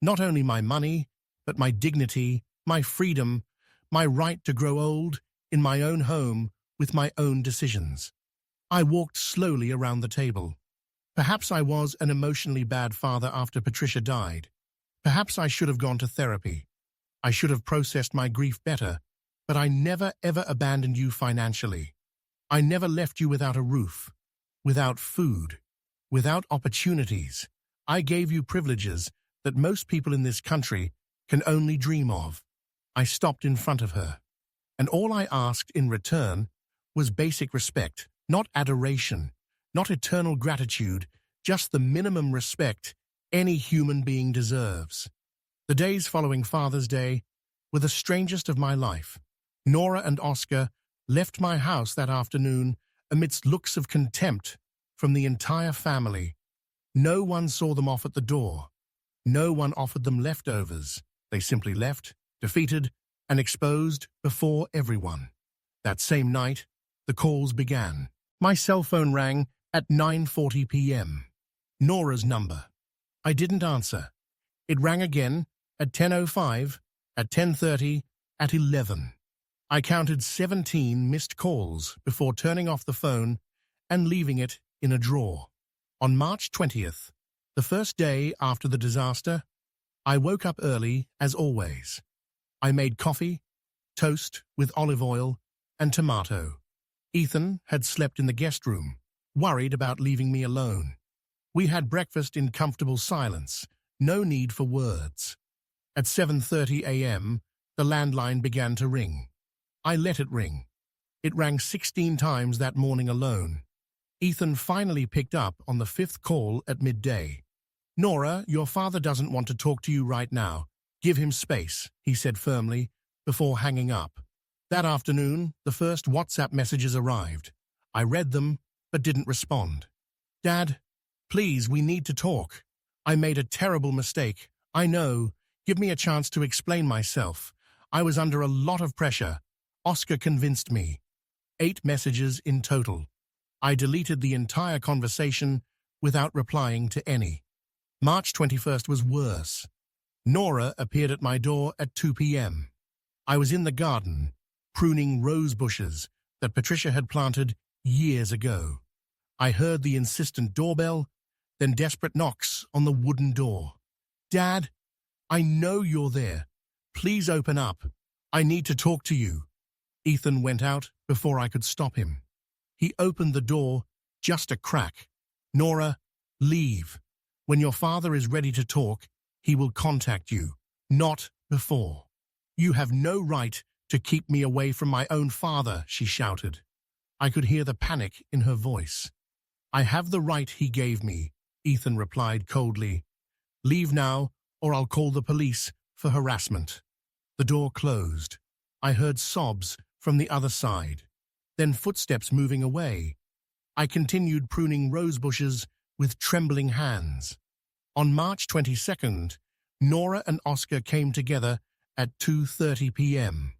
not only my money, but my dignity, my freedom, my right to grow old in my own home with my own decisions. I walked slowly around the table. Perhaps I was an emotionally bad father after Patricia died. Perhaps I should have gone to therapy. I should have processed my grief better, but I never ever abandoned you financially. I never left you without a roof, without food, without opportunities. I gave you privileges that most people in this country can only dream of. I stopped in front of her, and all I asked in return was basic respect, not adoration, not eternal gratitude, just the minimum respect any human being deserves. The days following Father's Day were the strangest of my life. Nora and Oscar left my house that afternoon amidst looks of contempt from the entire family. No one saw them off at the door. No one offered them leftovers. They simply left, defeated and exposed before everyone. That same night, the calls began. My cell phone rang at 9:40 p.m. Nora's number. I didn't answer. It rang again at 10:05, at 10:30, at 11. I counted 17 missed calls before turning off the phone and leaving it in a drawer. On March 20th, the first day after the disaster, I woke up early as always. I made coffee, toast with olive oil and tomato. Ethan had slept in the guest room, worried about leaving me alone. We had breakfast in comfortable silence, no need for words. At 7:30 a.m., the landline began to ring. I let it ring. It rang 16 times that morning alone. Ethan finally picked up on the 5th call at midday. "Nora, your father doesn't want to talk to you right now. Give him space," he said firmly, before hanging up. That afternoon, the first WhatsApp messages arrived. I read them, but didn't respond. "Dad, please, we need to talk. I made a terrible mistake. I know. Give me a chance to explain myself. I was under a lot of pressure. Oscar convinced me." 8 messages in total. I deleted the entire conversation, without replying to any. March 21st was worse. Nora appeared at my door at 2 p.m. I was in the garden, pruning rose bushes that Patricia had planted years ago. I heard the insistent doorbell, then desperate knocks on the wooden door. "Dad, I know you're there. Please open up. I need to talk to you." Ethan went out before I could stop him. He opened the door just a crack. "Nora, leave. When your father is ready to talk, he will contact you, not before." "You have no right to keep me away from my own father," she shouted. I could hear the panic in her voice. "I have the right he gave me," Ethan replied coldly. "Leave now, or I'll call the police for harassment." The door closed. I heard sobs from the other side, then footsteps moving away. I continued pruning rose bushes with trembling hands. On March 22nd, Nora and Oscar came together at 2:30 p.m.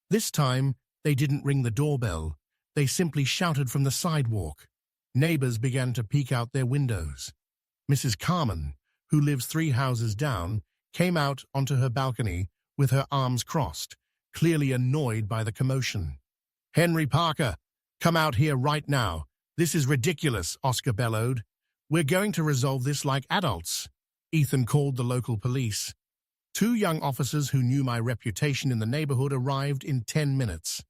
This time, they didn't ring the doorbell. They simply shouted from the sidewalk. Neighbors began to peek out their windows. Mrs. Carmen, who lives 3 houses down, came out onto her balcony with her arms crossed, clearly annoyed by the commotion. "Henry Parker, come out here right now. This is ridiculous," Oscar bellowed. "We're going to resolve this like adults." Ethan called the local police. 2 young officers who knew my reputation in the neighborhood arrived in 10 minutes.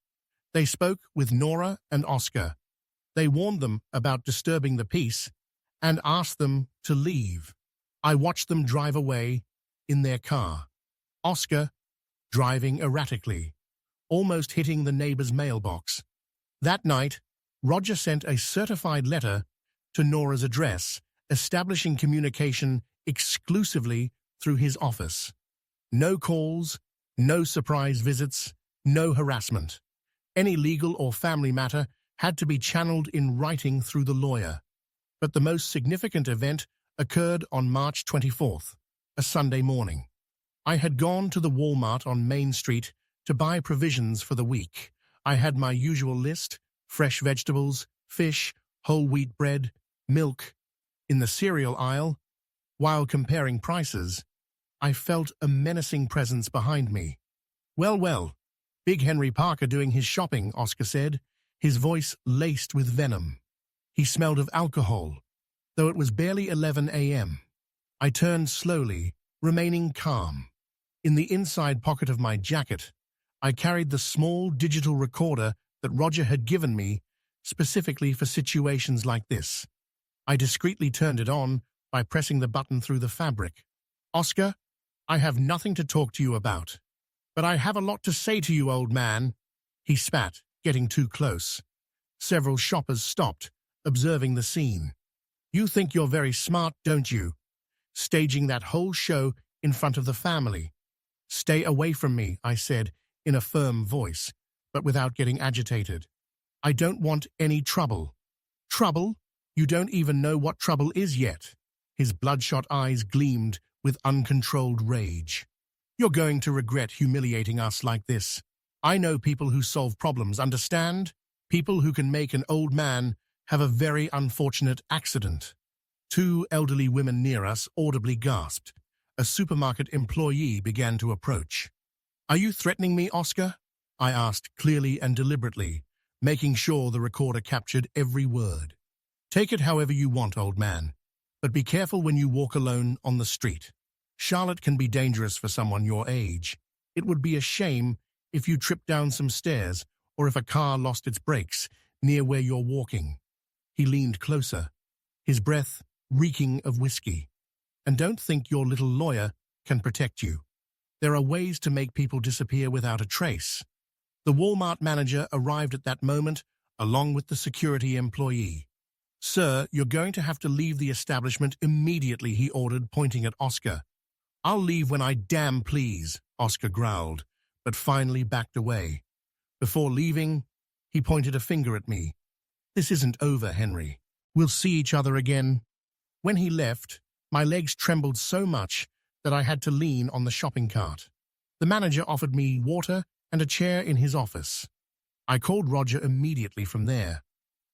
They spoke with Nora and Oscar. They warned them about disturbing the peace and asked them to leave. I watched them drive away in their car. Oscar driving erratically, almost hitting the neighbor's mailbox. That night, Roger sent a certified letter to Nora's address, establishing communication exclusively through his office. No calls, no surprise visits, no harassment. Any legal or family matter had to be channeled in writing through the lawyer. But the most significant event occurred on March 24th, a Sunday morning. I had gone to the Walmart on Main Street to buy provisions for the week. I had my usual list: fresh vegetables, fish, whole wheat bread, milk. In the cereal aisle, while comparing prices, I felt a menacing presence behind me. Well, Big Henry Parker doing his shopping," Oscar said, his voice laced with venom. He smelled of alcohol, though it was barely 11 a.m. I turned slowly, remaining calm. In the inside pocket of my jacket, I carried the small digital recorder that Roger had given me specifically for situations like this. I discreetly turned it on by pressing the button through the fabric. "Oscar, I have nothing to talk to you about. But I have a lot to say to you, old man," he spat, getting too close. Several shoppers stopped, observing the scene. "You think you're very smart, don't you? Staging that whole show in front of the family." "Stay away from me," I said in a firm voice, but without getting agitated. "I don't want any trouble." "Trouble? You don't even know what trouble is yet." His bloodshot eyes gleamed with uncontrolled rage. "You're going to regret humiliating us like this. I know people who solve problems, understand? People who can make an old man have a very unfortunate accident." 2 elderly women near us audibly gasped. A supermarket employee began to approach. "Are you threatening me, Oscar?" I asked clearly and deliberately, making sure the recorder captured every word. "Take it however you want, old man, but be careful when you walk alone on the street. Charlotte can be dangerous for someone your age. It would be a shame if you tripped down some stairs or if a car lost its brakes near where you're walking." He leaned closer, his breath reeking of whiskey. "And don't think your little lawyer can protect you. There are ways to make people disappear without a trace." The Walmart manager arrived at that moment, along with the security employee. "Sir, you're going to have to leave the establishment immediately," he ordered, pointing at Oscar. "I'll leave when I damn please," Oscar growled, but finally backed away. Before leaving, he pointed a finger at me. "This isn't over, Henry. We'll see each other again." When he left, my legs trembled so much that I had to lean on the shopping cart. The manager offered me water and a chair in his office. I called Roger immediately from there.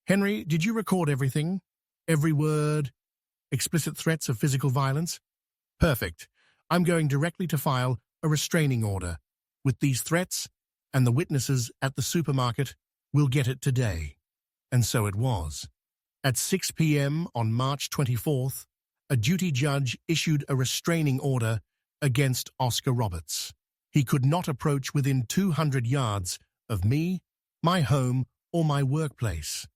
"Henry, did you record everything? Every word?" Explicit threats of physical violence? Perfect. I'm going directly to file a restraining order. With these threats and the witnesses at the supermarket, we'll get it today. And so it was. At 6 p.m. on March 24th, a duty judge issued a restraining order against Oscar Roberts. He could not approach within 200 yards of me, my home, or my workplace.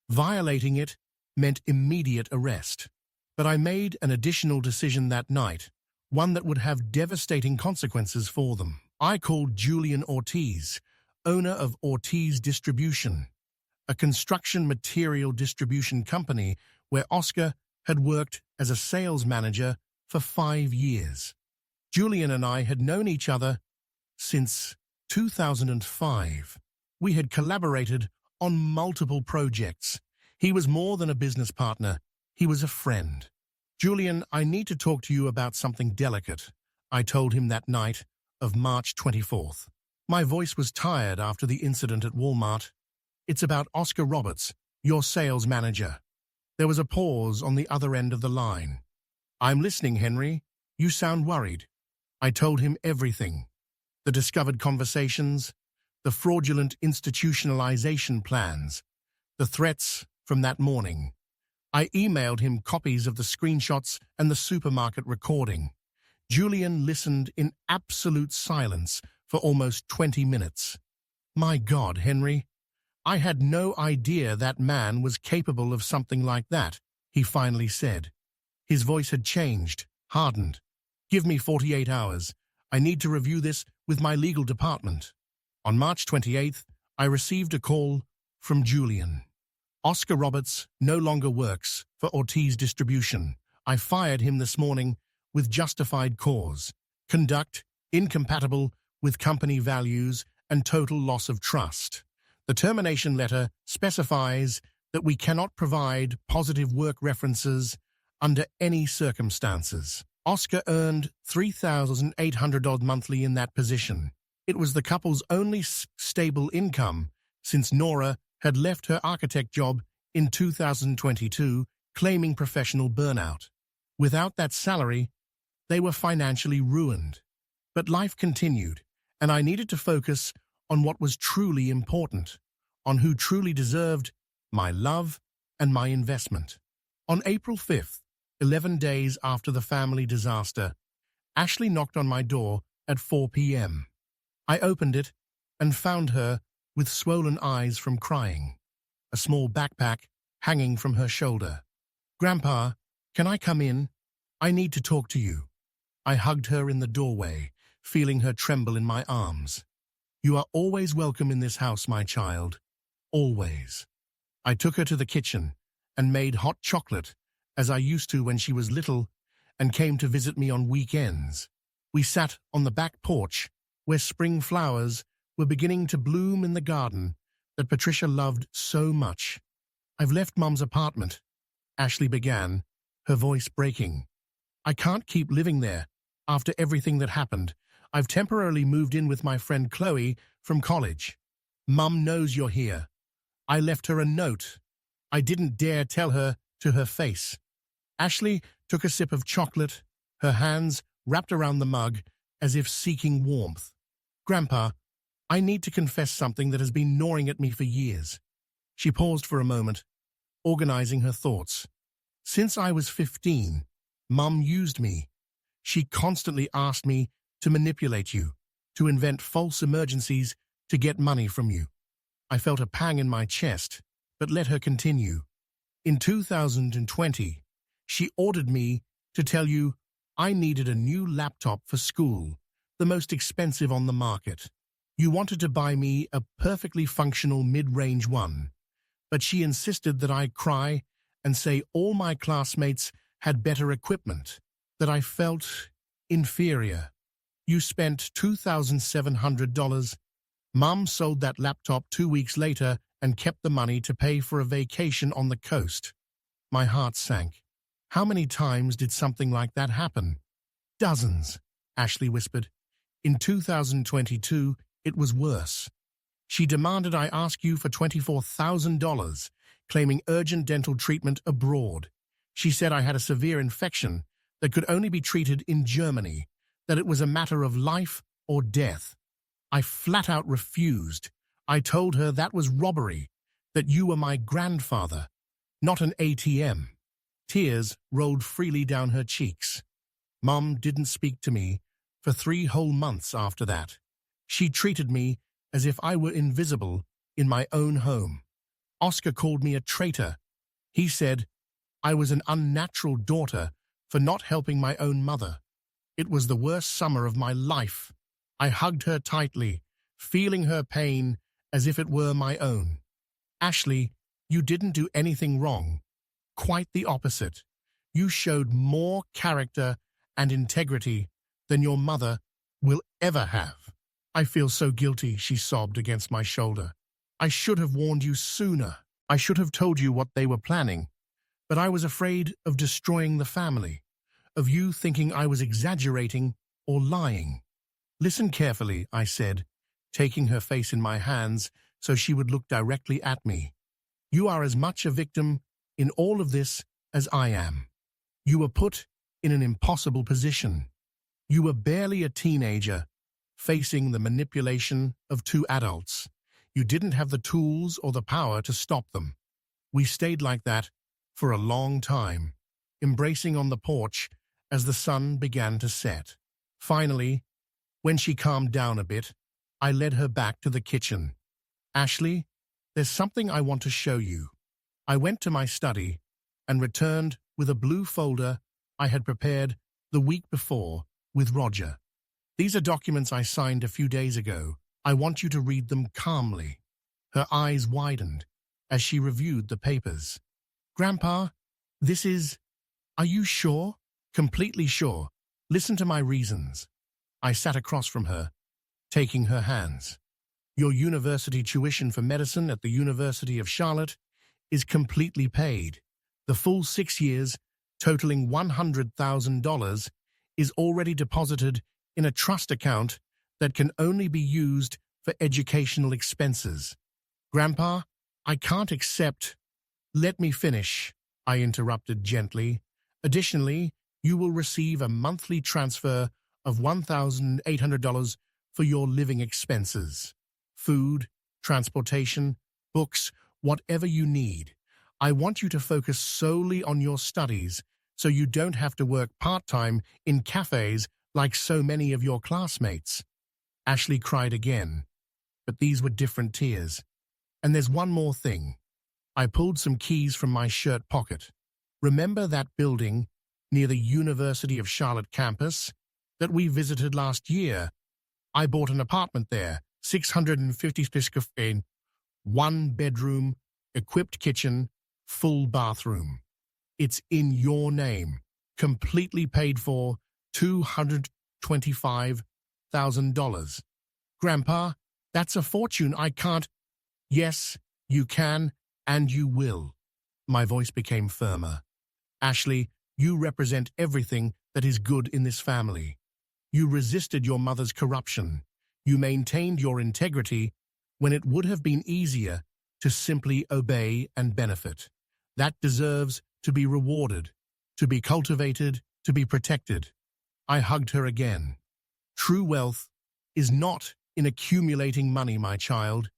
Violating it meant immediate arrest. But I made an additional decision that night, one that would have devastating consequences for them. I called Julian Ortiz, owner of Ortiz Distribution, a construction material distribution company where Oscar had worked as a sales manager for 5 years. Julian and I had known each other since 2005. We had collaborated on multiple projects. He was more than a business partner. He was a friend. Julian, I need to talk to you about something delicate, I told him that night of March 24th. My voice was tired after the incident at Walmart. It's about Oscar Roberts, your sales manager. There was a pause on the other end of the line. I'm listening, Henry. You sound worried. I told him everything. The discovered conversations, the fraudulent institutionalization plans, the threats from that morning. I emailed him copies of the screenshots and the supermarket recording. Julian listened in absolute silence for almost 20 minutes. My God, Henry, I had no idea that man was capable of something like that, he finally said. His voice had changed, hardened. Give me 48 hours. I need to review this with my legal department. On March 28th, I received a call from Julian. Oscar Roberts no longer works for Ortiz Distribution. I fired him this morning with justified cause. Conduct incompatible with company values and total loss of trust. The termination letter specifies that we cannot provide positive work references under any circumstances. Oscar earned $3,800 monthly in that position. It was the couple's only stable income since Nora had left her architect job in 2022, claiming professional burnout. Without that salary, they were financially ruined. But life continued, and I needed to focus on what was truly important, on who truly deserved my love and my investment. On April 5th, 11 days after the family disaster, Ashley knocked on my door at 4 p.m. I opened it and found her with swollen eyes from crying, a small backpack hanging from her shoulder. Grandpa, can I come in? I need to talk to you. I hugged her in the doorway, feeling her tremble in my arms. You are always welcome in this house, my child. Always. I took her to the kitchen and made hot chocolate, as I used to when she was little and came to visit me on weekends. We sat on the back porch, where spring flowers were beginning to bloom in the garden that Patricia loved so much. I've left Mum's apartment, Ashley began, her voice breaking. I can't keep living there after everything that happened. I've temporarily moved in with my friend Chloe from college. Mum knows you're here. I left her a note. I didn't dare tell her to her face. Ashley took a sip of chocolate, her hands wrapped around the mug as if seeking warmth. Grandpa, I need to confess something that has been gnawing at me for years. She paused for a moment, organizing her thoughts. Since I was 15, Mum used me. She constantly asked me to manipulate you, to invent false emergencies to get money from you. I felt a pang in my chest, but let her continue. In 2020, she ordered me to tell you I needed a new laptop for school, the most expensive on the market. You wanted to buy me a perfectly functional mid-range one, but she insisted that I cry and say all my classmates had better equipment, that I felt inferior. You spent $2,700. Mum sold that laptop 2 weeks later and kept the money to pay for a vacation on the coast. My heart sank. How many times did something like that happen? Dozens, Ashley whispered. In 2022, it was worse. She demanded I ask you for $24,000, claiming urgent dental treatment abroad. She said I had a severe infection that could only be treated in Germany, that it was a matter of life or death. I flat out refused. I told her that was robbery, that you were my grandfather, not an ATM. Tears rolled freely down her cheeks. Mom didn't speak to me for 3 whole months after that. She treated me as if I were invisible in my own home. Oscar called me a traitor. He said I was an unnatural daughter for not helping my own mother. It was the worst summer of my life. I hugged her tightly, feeling her pain as if it were my own. Ashley, you didn't do anything wrong. Quite the opposite. You showed more character and integrity than your mother will ever have. I feel so guilty, she sobbed against my shoulder. I should have warned you sooner. I should have told you what they were planning. But I was afraid of destroying the family, of you thinking I was exaggerating or lying. Listen carefully, I said, taking her face in my hands so she would look directly at me. You are as much a victim in all of this as I am. You were put in an impossible position. You were barely a teenager, facing the manipulation of 2 adults. You didn't have the tools or the power to stop them. We stayed like that for a long time, embracing on the porch as the sun began to set. Finally, when she calmed down a bit, I led her back to the kitchen. Ashley, there's something I want to show you. I went to my study and returned with a blue folder I had prepared the week before with Roger. These are documents I signed a few days ago. I want you to read them calmly. Her eyes widened as she reviewed the papers. Grandpa, this is... Are you sure? Completely sure. Listen to my reasons. I sat across from her, taking her hands. Your university tuition for medicine at the University of Charlotte is completely paid. The full 6 years, totaling $100,000, is already deposited in a trust account that can only be used for educational expenses. Grandpa, I can't accept... Let me finish, I interrupted gently. Additionally, you will receive a monthly transfer of $1,800 for your living expenses. Food, transportation, books, whatever you need. I want you to focus solely on your studies so you don't have to work part-time in cafes like so many of your classmates. Ashley cried again, but these were different tears. And there's one more thing. I pulled some keys from my shirt pocket. Remember that building near the University of Charlotte campus that we visited last year? I bought an apartment there, 650 square feet, 1 bedroom, equipped kitchen, full bathroom. It's in your name, completely paid for, $225,000. Grandpa, that's a fortune I can't... Yes, you can, and you will. My voice became firmer. Ashley, you represent everything that is good in this family. You resisted your mother's corruption. You maintained your integrity when it would have been easier to simply obey and benefit. That deserves to be rewarded, to be cultivated, to be protected. I hugged her again. True wealth is not in accumulating money, my child.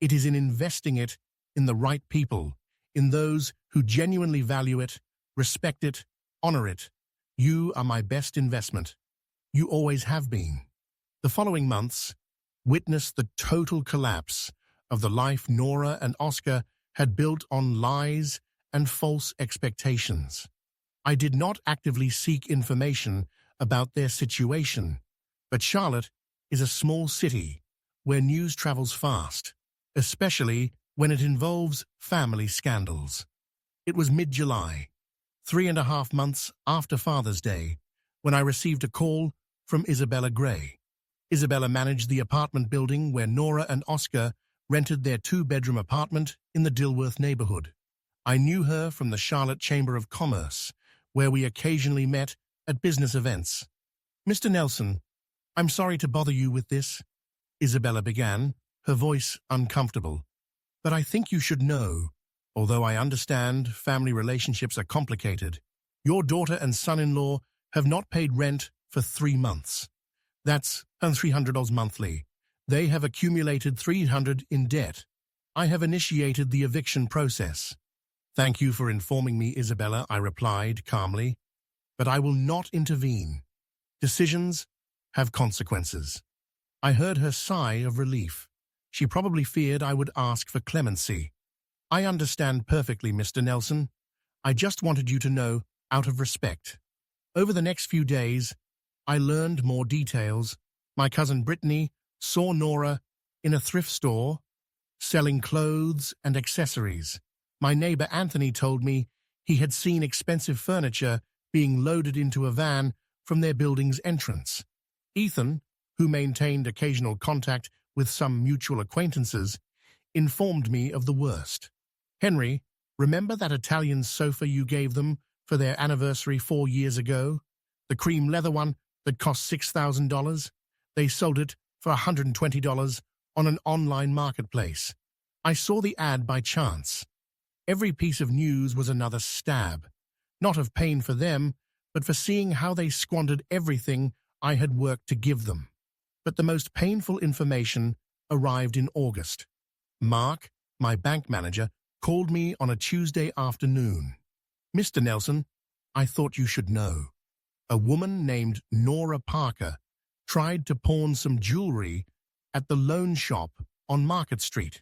It is in investing it in the right people, in those who genuinely value it, respect it, honor it. You are my best investment. You always have been. The following months witnessed the total collapse of the life Nora and Oscar had built on lies and false expectations. I did not actively seek information about their situation, but Charlotte is a small city where news travels fast, especially when it involves family scandals. It was mid-July, 3.5 months after Father's Day, when I received a call from Isabella Gray. Isabella managed the apartment building where Nora and Oscar rented their 2-bedroom apartment in the Dilworth neighborhood. I knew her from the Charlotte Chamber of Commerce, where we occasionally met at business events. Mr. Nelson, I'm sorry to bother you with this, Isabella began, her voice uncomfortable. But I think you should know, Although I understand family relationships are complicated, your daughter and son-in-law have not paid rent for 3 months. That's $300 monthly. They have accumulated $300 in debt. I have initiated the eviction process. Thank you for informing me, Isabella, I replied calmly. But I will not intervene. Decisions have consequences. I heard her sigh of relief. She probably feared I would ask for clemency. I understand perfectly, Mr. Nelson. I just wanted you to know out of respect. Over the next few days, I learned more details. My cousin Brittany saw Nora in a thrift store selling clothes and accessories. My neighbor Anthony told me he had seen expensive furniture being loaded into a van from their building's entrance. Ethan, who maintained occasional contact with some mutual acquaintances, informed me of the worst. Henry, remember that Italian sofa you gave them for their anniversary 4 years ago? The cream leather one that cost $6,000? They sold it for $120 on an online marketplace. I saw the ad by chance. Every piece of news was another stab, not of pain for them, but for seeing how they squandered everything I had worked to give them. But the most painful information arrived in August. Mark, my bank manager, called me on a Tuesday afternoon. Mr. Nelson, I thought you should know. A woman named Nora Parker tried to pawn some jewelry at the loan shop on Market Street.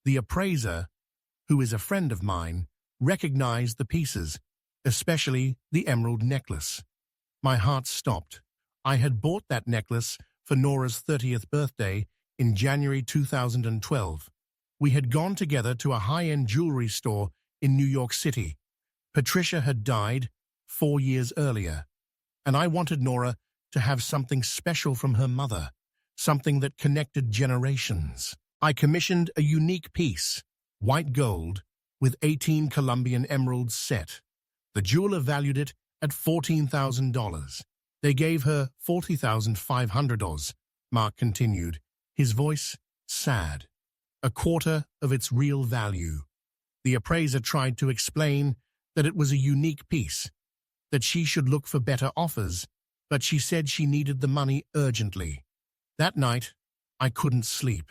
The appraiser, who is a friend of mine, recognized the pieces, especially the emerald necklace. My heart stopped. I had bought that necklace for Nora's 30th birthday in January 2012. We had gone together to a high-end jewelry store in New York City. Patricia had died 4 years earlier, and I wanted Nora to have something special from her mother, something that connected generations. I commissioned a unique piece, white gold, with 18 Colombian emeralds set. The jeweler valued it at $14,000. They gave her $40,500, Mark continued, his voice sad. A quarter of its real value. The appraiser tried to explain that it was a unique piece, that she should look for better offers, but she said she needed the money urgently. That night, I couldn't sleep.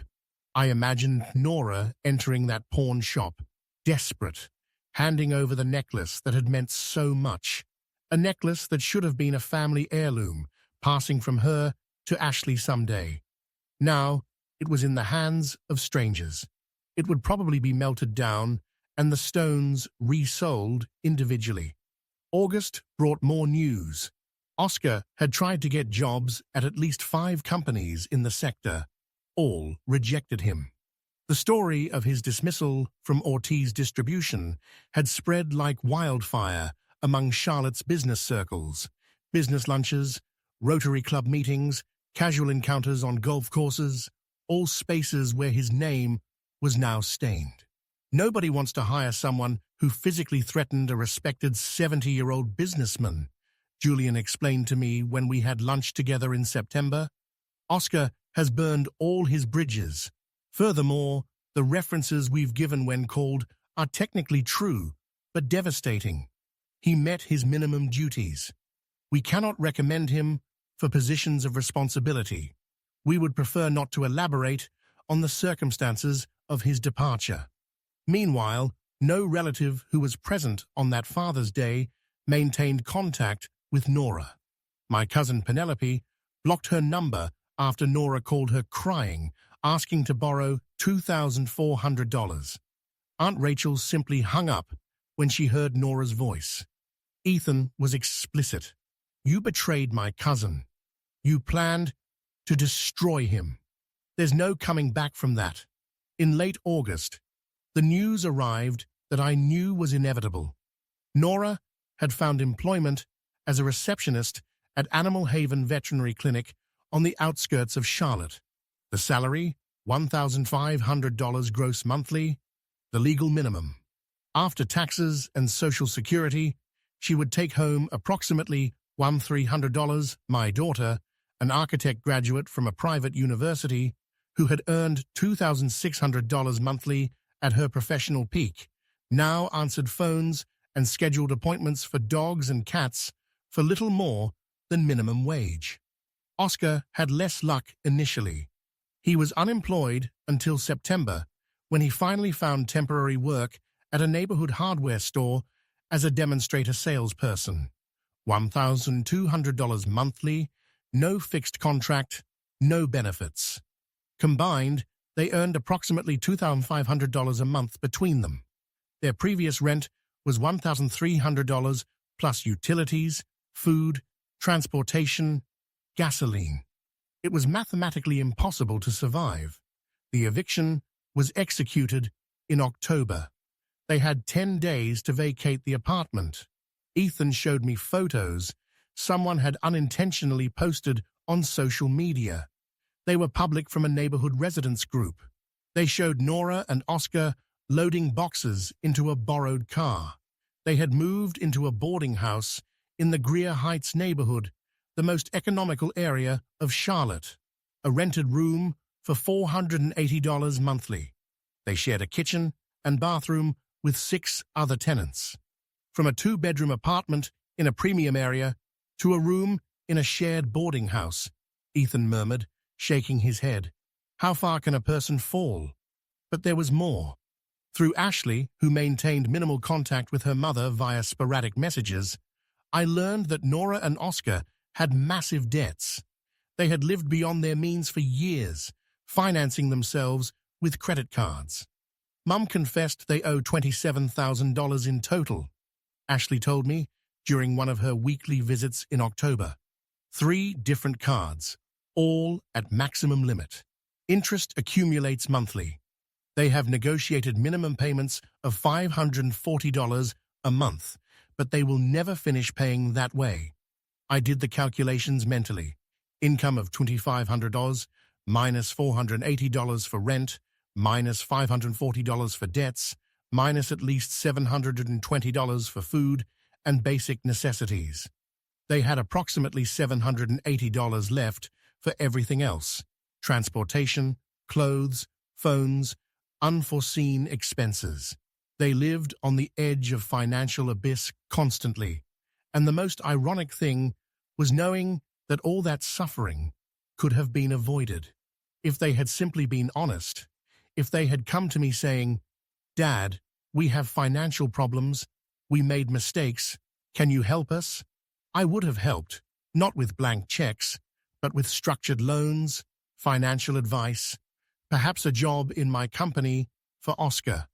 I imagined Nora entering that pawn shop, desperate, handing over the necklace that had meant so much, a necklace that should have been a family heirloom, passing from her to Ashley someday. Now, it was in the hands of strangers. It would probably be melted down and the stones resold individually. August brought more news. Oscar had tried to get jobs at least 5 companies in the sector. All rejected him. The story of his dismissal from Ortiz Distribution had spread like wildfire among Charlotte's business circles, business lunches, Rotary Club meetings, casual encounters on golf courses, all spaces where his name was now stained. Nobody wants to hire someone who physically threatened a respected 70-year-old businessman, Julian explained to me when we had lunch together in September. Oscar has burned all his bridges. Furthermore, the references we've given when called are technically true, but devastating. He met his minimum duties. We cannot recommend him for positions of responsibility. We would prefer not to elaborate on the circumstances of his departure. Meanwhile, no relative who was present on that Father's Day maintained contact with Nora. My cousin Penelope blocked her number after Nora called her crying, asking to borrow $2,400. Aunt Rachel simply hung up when she heard Nora's voice. Ethan was explicit. You betrayed my cousin. You planned to destroy him. There's no coming back from that. In late August, the news arrived that I knew was inevitable. Nora had found employment as a receptionist at Animal Haven Veterinary Clinic on the outskirts of Charlotte. The salary, $1,500 gross monthly, the legal minimum. After taxes and Social Security, she would take home approximately $1,300. My daughter, an architect graduate from a private university who had earned $2,600 monthly at her professional peak, now answered phones and scheduled appointments for dogs and cats for little more than minimum wage. Oscar had less luck initially. He was unemployed until September, when he finally found temporary work at a neighborhood hardware store as a demonstrator salesperson. $1,200 monthly, no fixed contract, no benefits. Combined, they earned approximately $2,500 a month between them. Their previous rent was $1,300 plus utilities, food, transportation, gasoline. It was mathematically impossible to survive. The eviction was executed in October. They had 10 days to vacate the apartment. Ethan showed me photos someone had unintentionally posted on social media. They were public from a neighborhood residence group. They showed Nora and Oscar loading boxes into a borrowed car. They had moved into a boarding house in the Greer Heights neighborhood, the most economical area of Charlotte. A rented room for $480 monthly. They shared a kitchen and bathroom with 6 other tenants. From a 2-bedroom apartment in a premium area to a room in a shared boarding house, Ethan murmured, shaking his head. How far can a person fall? But there was more. Through Ashley, who maintained minimal contact with her mother via sporadic messages, I learned that Nora and Oscar had massive debts. They had lived beyond their means for years, financing themselves with credit cards. Mum confessed they owe $27,000 in total. Ashley told me during one of her weekly visits in October. 3 different cards, all at maximum limit. Interest accumulates monthly. They have negotiated minimum payments of $540 a month, but they will never finish paying that way. I did the calculations mentally. Income of $2,500, minus $480 for rent, minus $540 for debts, minus at least $720 for food and basic necessities. They had approximately $780 left for everything else: transportation, clothes, phones, unforeseen expenses. They lived on the edge of financial abyss constantly, and the most ironic thing was knowing that all that suffering could have been avoided. If they had simply been honest, if they had come to me saying, "Dad, we have financial problems, we made mistakes, can you help us?" I would have helped, not with blank checks, but with structured loans, financial advice, perhaps a job in my company for Oscar.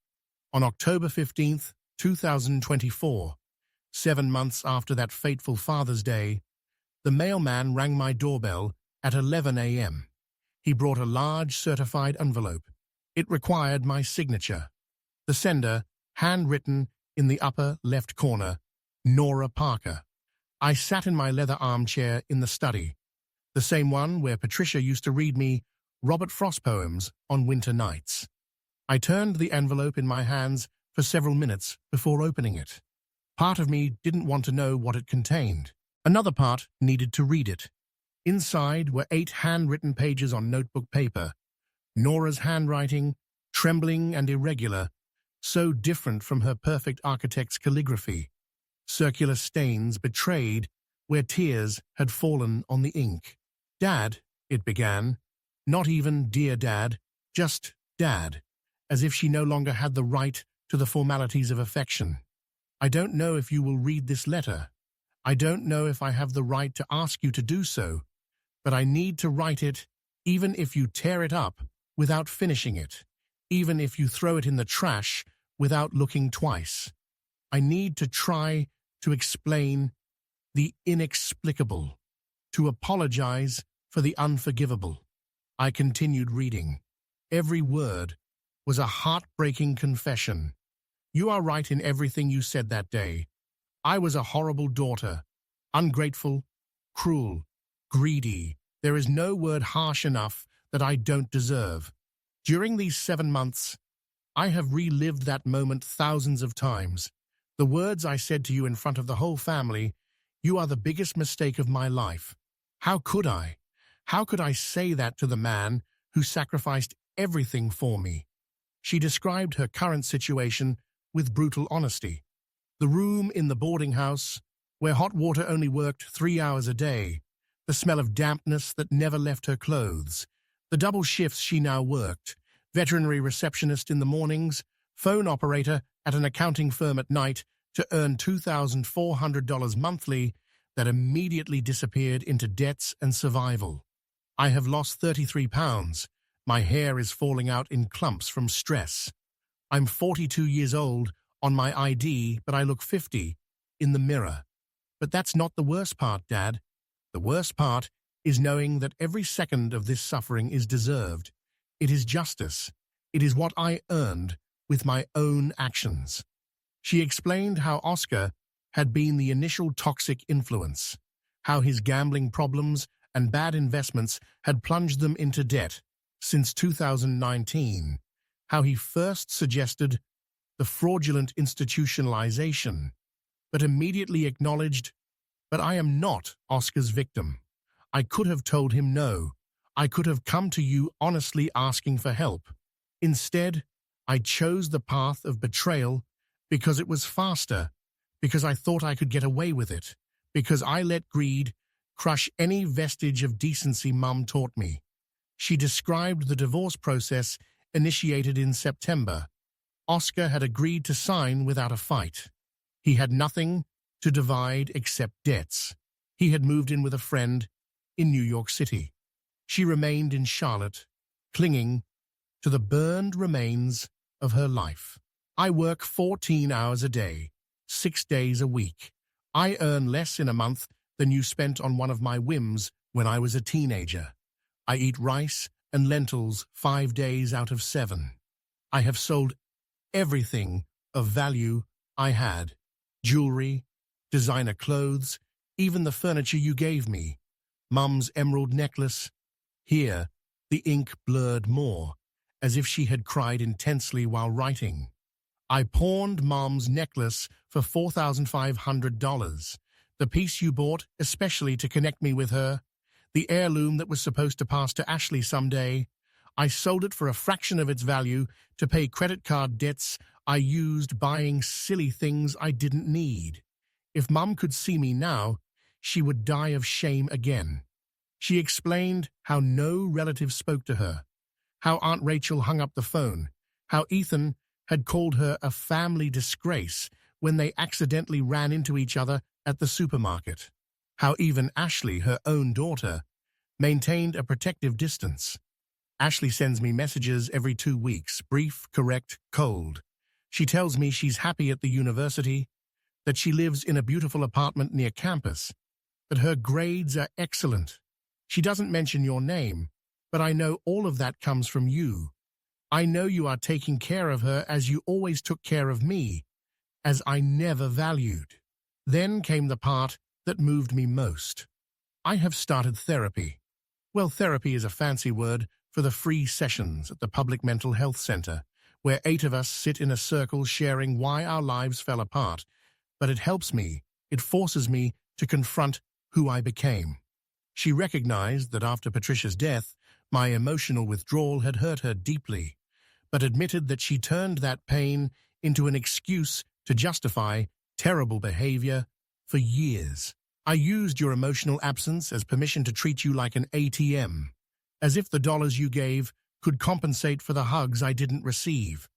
On October 15th, 2024, 7 months after that fateful Father's Day, the mailman rang my doorbell at 11 a.m. He brought a large certified envelope. It required my signature. The sender, handwritten in the upper left corner, Nora Parker. I sat in my leather armchair in the study, the same one where Patricia used to read me Robert Frost poems on winter nights. I turned the envelope in my hands for several minutes before opening it. Part of me didn't want to know what it contained. Another part needed to read it. Inside were 8 handwritten pages on notebook paper. Nora's handwriting, trembling and irregular, so different from her perfect architect's calligraphy. Circular stains betrayed where tears had fallen on the ink. "Dad," it began. Not even "Dear Dad," just "Dad," as if she no longer had the right to the formalities of affection. "I don't know if you will read this letter. I don't know if I have the right to ask you to do so, but I need to write it, even if you tear it up without finishing it, even if you throw it in the trash without looking twice. I need to try to explain the inexplicable, to apologize for the unforgivable." I continued reading. Every word was a heartbreaking confession. "You are right in everything you said that day. I was a horrible daughter, ungrateful, cruel, greedy. There is no word harsh enough that I don't deserve. During these 7 months, I have relived that moment thousands of times. The words I said to you in front of the whole family, 'You are the biggest mistake of my life.' How could I? How could I say that to the man who sacrificed everything for me?" She described her current situation with brutal honesty. The room in the boarding house, where hot water only worked 3 hours a day, the smell of dampness that never left her clothes, the double shifts she now worked, veterinary receptionist in the mornings, phone operator at an accounting firm at night to earn $2,400 monthly that immediately disappeared into debts and survival. I have lost 33 pounds. My hair is falling out in clumps from stress. I'm 42 years old on my ID, but I look 50 in the mirror. But that's not the worst part, Dad. The worst part is knowing that every second of this suffering is deserved. It is justice. It is what I earned with my own actions. She explained how Oscar had been the initial toxic influence, how his gambling problems and bad investments had plunged them into debt since 2019, how he first suggested the fraudulent institutionalization, but immediately acknowledged, "But I am not Oscar's victim. I could have told him no. I could have come to you honestly asking for help. Instead, I chose the path of betrayal because it was faster, because I thought I could get away with it, because I let greed crush any vestige of decency Mum taught me." She described the divorce process initiated in September. Oscar had agreed to sign without a fight. He had nothing to divide except debts. He had moved in with a friend in New York City. She remained in Charlotte, clinging to the burned remains of her life. I work 14 hours a day, 6 days a week. I earn less in a month than you spent on one of my whims when I was a teenager. I eat rice and lentils 5 days out of 7. I have sold everything of value I had. Jewelry, designer clothes, even the furniture you gave me. Mum's emerald necklace. Here, the ink blurred more, as if she had cried intensely while writing. I pawned Mom's necklace for $4,500. The piece you bought especially to connect me with her. The heirloom that was supposed to pass to Ashley someday. I sold it for a fraction of its value to pay credit card debts I used buying silly things I didn't need. If Mum could see me now, she would die of shame again. She explained how no relative spoke to her, how Aunt Rachel hung up the phone, how Ethan had called her a family disgrace when they accidentally ran into each other at the supermarket, how even Ashley, her own daughter, maintained a protective distance. Ashley sends me messages every 2 weeks, brief, correct, cold. She tells me she's happy at the university, that she lives in a beautiful apartment near campus, that her grades are excellent. She doesn't mention your name, but I know all of that comes from you. I know you are taking care of her as you always took care of me, as I never valued. Then came the part that moved me most. I have started therapy. Well, therapy is a fancy word for the free sessions at the Public Mental Health Center, where 8 of us sit in a circle sharing why our lives fell apart. But it helps me, it forces me to confront who I became. She recognized that after Patricia's death, my emotional withdrawal had hurt her deeply, but admitted that she turned that pain into an excuse to justify terrible behavior for years. I used your emotional absence as permission to treat you like an ATM, as if the dollars you gave could compensate for the hugs I didn't receive.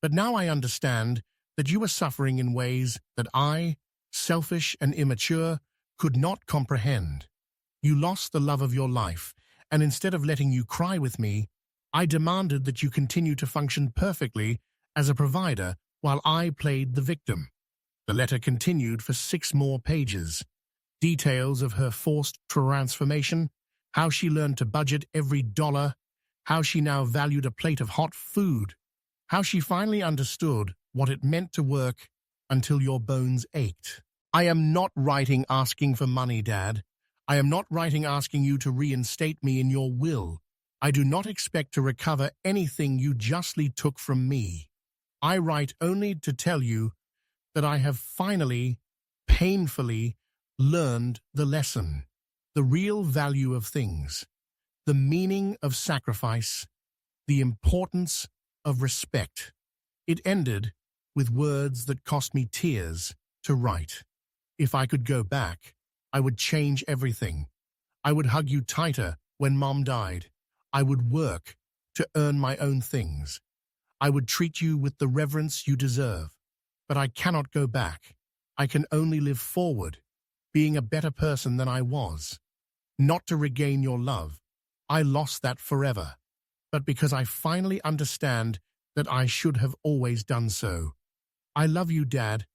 But now I understand that you were suffering in ways that I, selfish and immature, could not comprehend. You lost the love of your life, and instead of letting you cry with me, I demanded that you continue to function perfectly as a provider while I played the victim. The letter continued for 6 more pages. Details of her forced transformation, how she learned to budget every dollar, how she now valued a plate of hot food, how she finally understood what it meant to work until your bones ached. I am not writing asking for money, Dad. I am not writing asking you to reinstate me in your will. I do not expect to recover anything you justly took from me. I write only to tell you that I have finally, painfully, learned the lesson, the real value of things, the meaning of sacrifice, the importance of respect. It ended with words that cost me tears to write. If I could go back, I would change everything. I would hug you tighter when Mom died. I would work to earn my own things. I would treat you with the reverence you deserve. But I cannot go back. I can only live forward, being a better person than I was. Not to regain your love. I lost that forever. But because I finally understand that I should have always done so. I love you, Dad.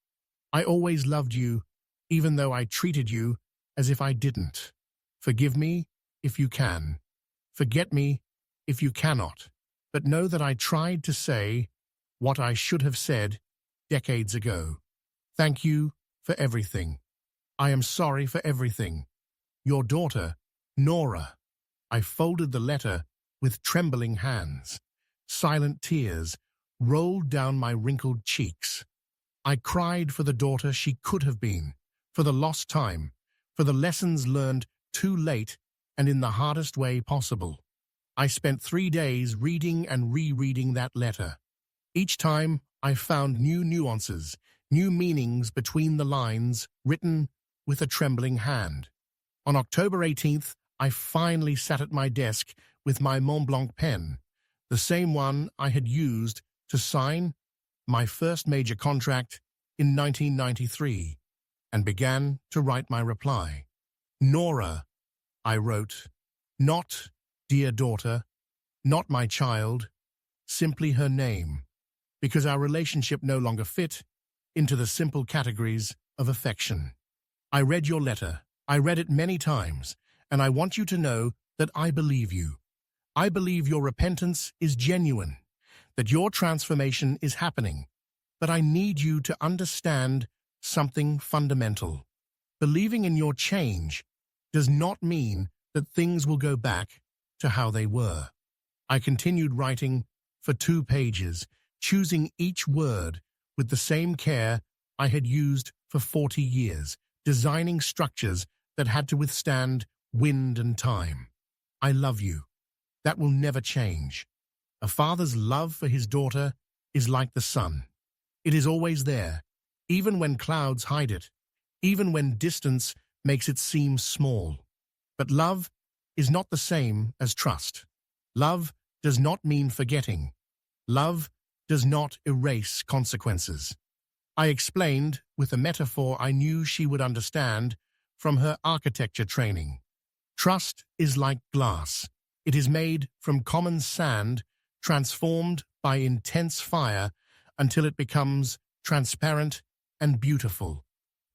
I always loved you, even though I treated you as if I didn't. Forgive me if you can. Forget me if you cannot. But know that I tried to say what I should have said decades ago. Thank you for everything. I am sorry for everything. Your daughter, Nora. I folded the letter with trembling hands. Silent tears rolled down my wrinkled cheeks. I cried for the daughter she could have been, for the lost time, for the lessons learned too late and in the hardest way possible. I spent 3 days reading and rereading that letter. Each time I found new nuances, new meanings between the lines, written with a trembling hand. On October 18th, I finally sat at my desk with my Mont Blanc pen, the same one I had used to sign my first major contract in 1993, and began to write my reply. Nora, I wrote, not dear daughter, not my child, simply her name, because our relationship no longer fit into the simple categories of affection. I read your letter. I read it many times, and I want you to know that I believe you. I believe your repentance is genuine, that your transformation is happening. But I need you to understand something fundamental. Believing in your change does not mean that things will go back to how they were. I continued writing for 2 pages, choosing each word with the same care I had used for 40 years, designing structures that had to withstand wind and time. I love you. That will never change. A father's love for his daughter is like the sun. It is always there, even when clouds hide it, even when distance makes it seem small. But love is not the same as trust. Love does not mean forgetting. Love does not erase consequences. I explained with a metaphor I knew she would understand from her architecture training. Trust is like glass. It is made from common sand, transformed by intense fire until it becomes transparent and beautiful.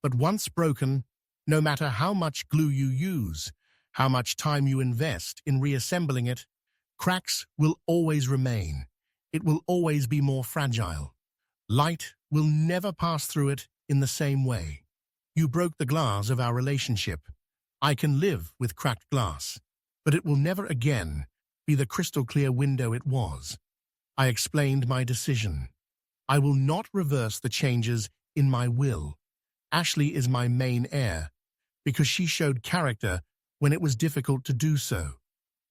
But once broken, no matter how much glue you use, how much time you invest in reassembling it, cracks will always remain. It will always be more fragile. Light will never pass through it in the same way. You broke the glass of our relationship. I can live with cracked glass, but it will never again be the crystal clear window it was. I explained my decision. I will not reverse the changes in my will. Ashley is my main heir, because she showed character when it was difficult to do so.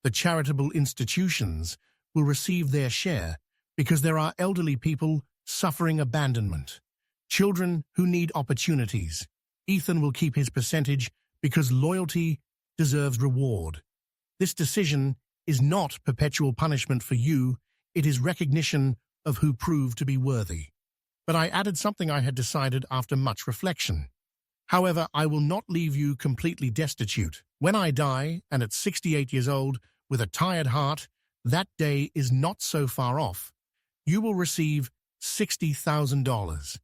The charitable institutions will receive their share because there are elderly people suffering abandonment, children who need opportunities. Ethan will keep his percentage because loyalty deserves reward. This decision is not perpetual punishment for you, it is recognition of who proved to be worthy. But I added something I had decided after much reflection. However, I will not leave you completely destitute. When I die, and at 68 years old, with a tired heart, that day is not so far off. You will receive $60,000.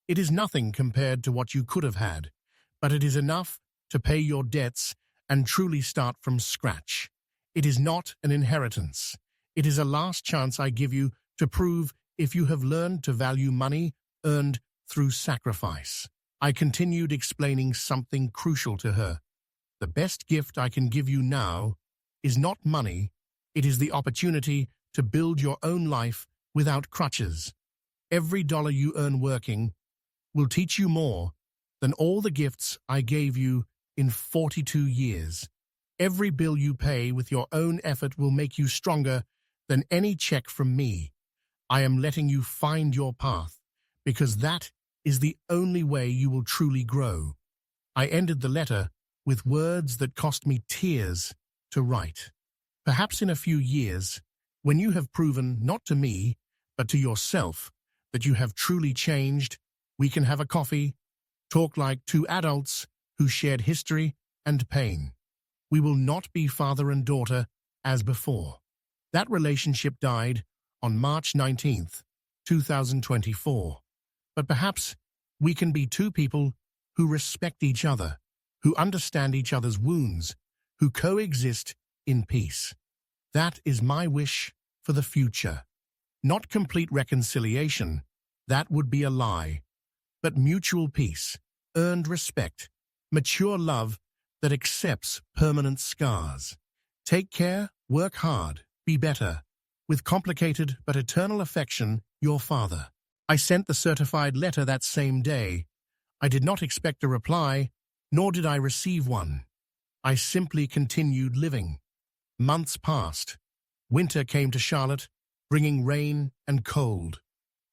It is nothing compared to what you could have had, but it is enough to pay your debts and truly start from scratch. It is not an inheritance. It is a last chance I give you to prove if you have learned to value money earned through sacrifice. I continued explaining something crucial to her. The best gift I can give you now is not money, it is the opportunity to build your own life without crutches. Every dollar you earn working will teach you more than all the gifts I gave you in 42 years. Every bill you pay with your own effort will make you stronger than any check from me. I am letting you find your path, because that is the only way you will truly grow. I ended the letter with words that cost me tears to write. Perhaps in a few years, when you have proven not to me, but to yourself, that you have truly changed, we can have a coffee, talk like two adults who shared history and pain. We will not be father and daughter as before. That relationship died on March 19th, 2024. But perhaps we can be two people who respect each other, who understand each other's wounds, who coexist in peace. That is my wish for the future. Not complete reconciliation, that would be a lie, but mutual peace, earned respect, mature love that accepts permanent scars. Take care, work hard, be better. With complicated but eternal affection, your father. I sent the certified letter that same day. I did not expect a reply, nor did I receive one. I simply continued living. Months passed. Winter came to Charlotte, bringing rain and cold.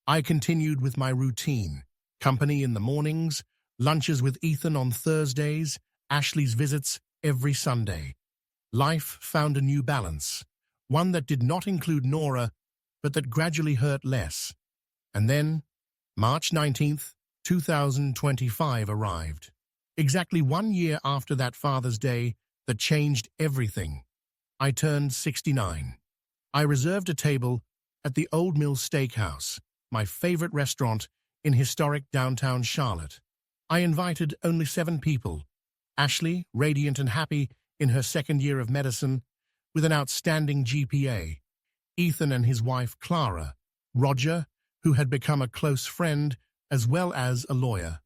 I continued with my routine. Company in the mornings, lunches with Ethan on Thursdays, Ashley's visits every Sunday. Life found a new balance, one that did not include Nora, but that gradually hurt less. And then, March 19th, 2025 arrived. Exactly 1 year after that Father's Day that changed everything. I turned 69. I reserved a table at the Old Mill Steakhouse, my favorite restaurant in historic downtown Charlotte. I invited only 7 people. Ashley, radiant and happy in her second year of medicine, with an outstanding GPA. Ethan and his wife Clara. Roger, who had become a close friend as well as a lawyer.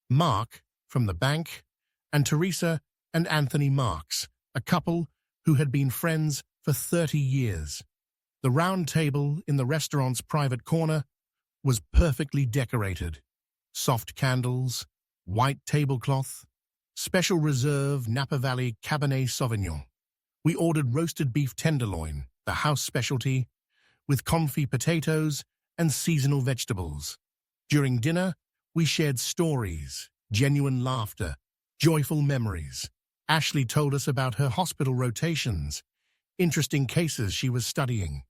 Mark, from the bank, and Teresa and Anthony Marks, a couple who had been friends for 30 years. The round table in the restaurant's private corner was perfectly decorated. Soft candles, white tablecloth, special reserve Napa Valley Cabernet Sauvignon. We ordered roasted beef tenderloin, the house specialty, with confit potatoes and seasonal vegetables. During dinner, we shared stories, genuine laughter, joyful memories. Ashley told us about her hospital rotations, interesting cases she was studying.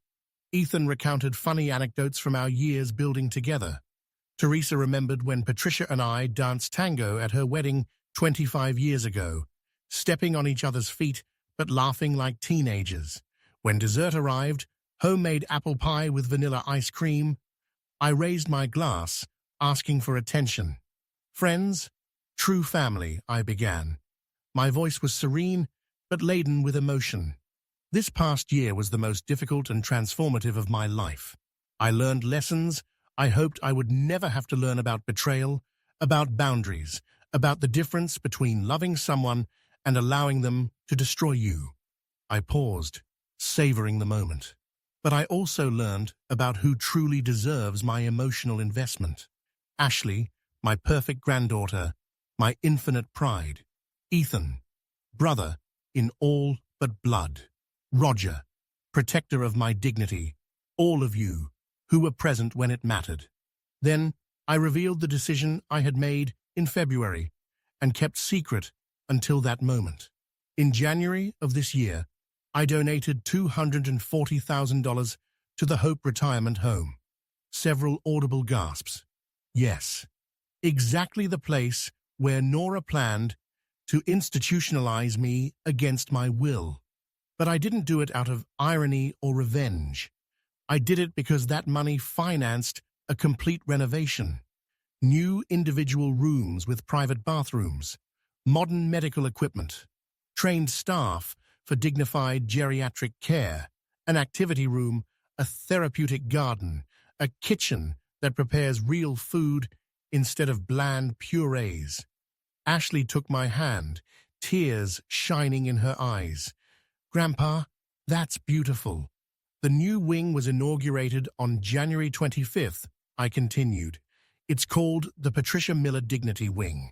Ethan recounted funny anecdotes from our years building together. Teresa remembered when Patricia and I danced tango at her wedding 25 years ago, stepping on each other's feet but laughing like teenagers. When dessert arrived, homemade apple pie with vanilla ice cream, I raised my glass, asking for attention. Friends, true family, I began. My voice was serene, but laden with emotion. This past year was the most difficult and transformative of my life. I learned lessons I hoped I would never have to learn about betrayal, about boundaries, about the difference between loving someone and allowing them to destroy you. I paused, savoring the moment. But I also learned about who truly deserves my emotional investment. Ashley, my perfect granddaughter, my infinite pride. Ethan, brother in all but blood. Roger, protector of my dignity. All of you who were present when it mattered. Then I revealed the decision I had made in February and kept secret until that moment. In January of this year, I donated $240,000 to the Hope Retirement Home. Several audible gasps. Yes, exactly the place where Nora planned to institutionalize me against my will. But I didn't do it out of irony or revenge. I did it because that money financed a complete renovation. New individual rooms with private bathrooms, modern medical equipment, trained staff for dignified geriatric care, an activity room, a therapeutic garden, a kitchen that prepares real food instead of bland purees. Ashley took my hand, tears shining in her eyes. Grandpa, that's beautiful. The new wing was inaugurated on January 25th, I continued. It's called the Patricia Miller Dignity Wing.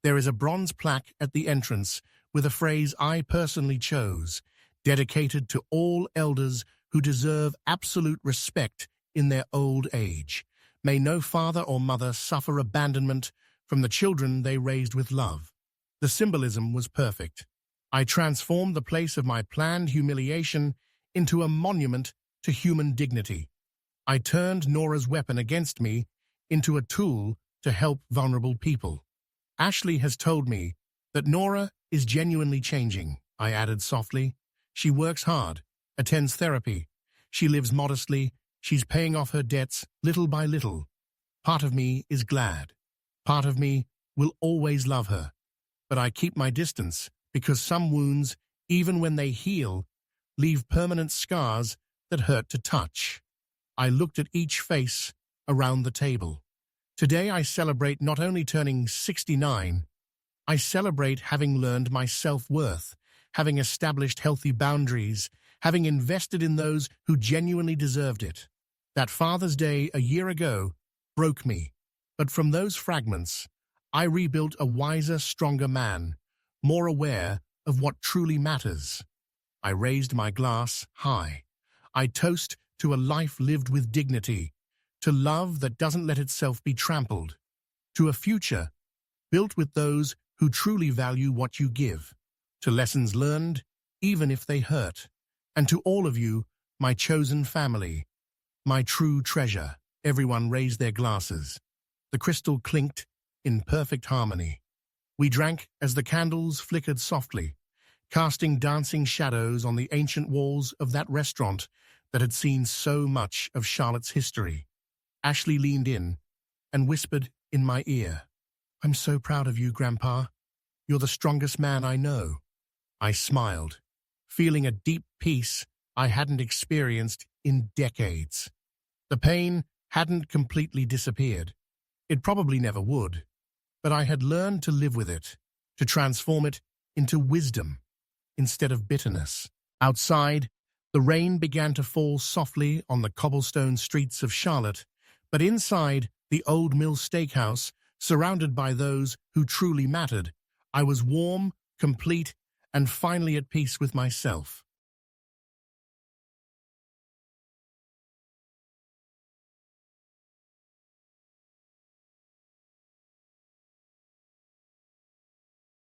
There is a bronze plaque at the entrance with a phrase I personally chose, dedicated to all elders who deserve absolute respect in their old age. May no father or mother suffer abandonment from the children they raised with love. The symbolism was perfect. I transformed the place of my planned humiliation into a monument to human dignity. I turned Nora's weapon against me into a tool to help vulnerable people. Ashley has told me that Nora is genuinely changing, I added softly. She works hard, attends therapy. She lives modestly. She's paying off her debts little by little. Part of me is glad. Part of me will always love her. But I keep my distance because some wounds, even when they heal, leave permanent scars that hurt to touch. I looked at each face around the table. Today I celebrate not only turning 69, I celebrate having learned my self-worth, having established healthy boundaries, having invested in those who genuinely deserved it. That Father's Day a year ago broke me, but from those fragments, I rebuilt a wiser, stronger man, more aware of what truly matters. I raised my glass high. I toast to a life lived with dignity, to love that doesn't let itself be trampled, to a future built with those who truly value what you give, to lessons learned, even if they hurt, and to all of you, my chosen family, my true treasure. Everyone raised their glasses. The crystal clinked in perfect harmony. We drank as the candles flickered softly, casting dancing shadows on the ancient walls of that restaurant that had seen so much of Charlotte's history. Ashley leaned in and whispered in my ear, "I'm so proud of you, Grandpa. You're the strongest man I know." I smiled, feeling a deep peace I hadn't experienced in decades. The pain hadn't completely disappeared. It probably never would. But I had learned to live with it, to transform it into wisdom instead of bitterness. Outside, the rain began to fall softly on the cobblestone streets of Charlotte, but inside the Old Mill Steakhouse, surrounded by those who truly mattered, I was warm, complete, and finally at peace with myself.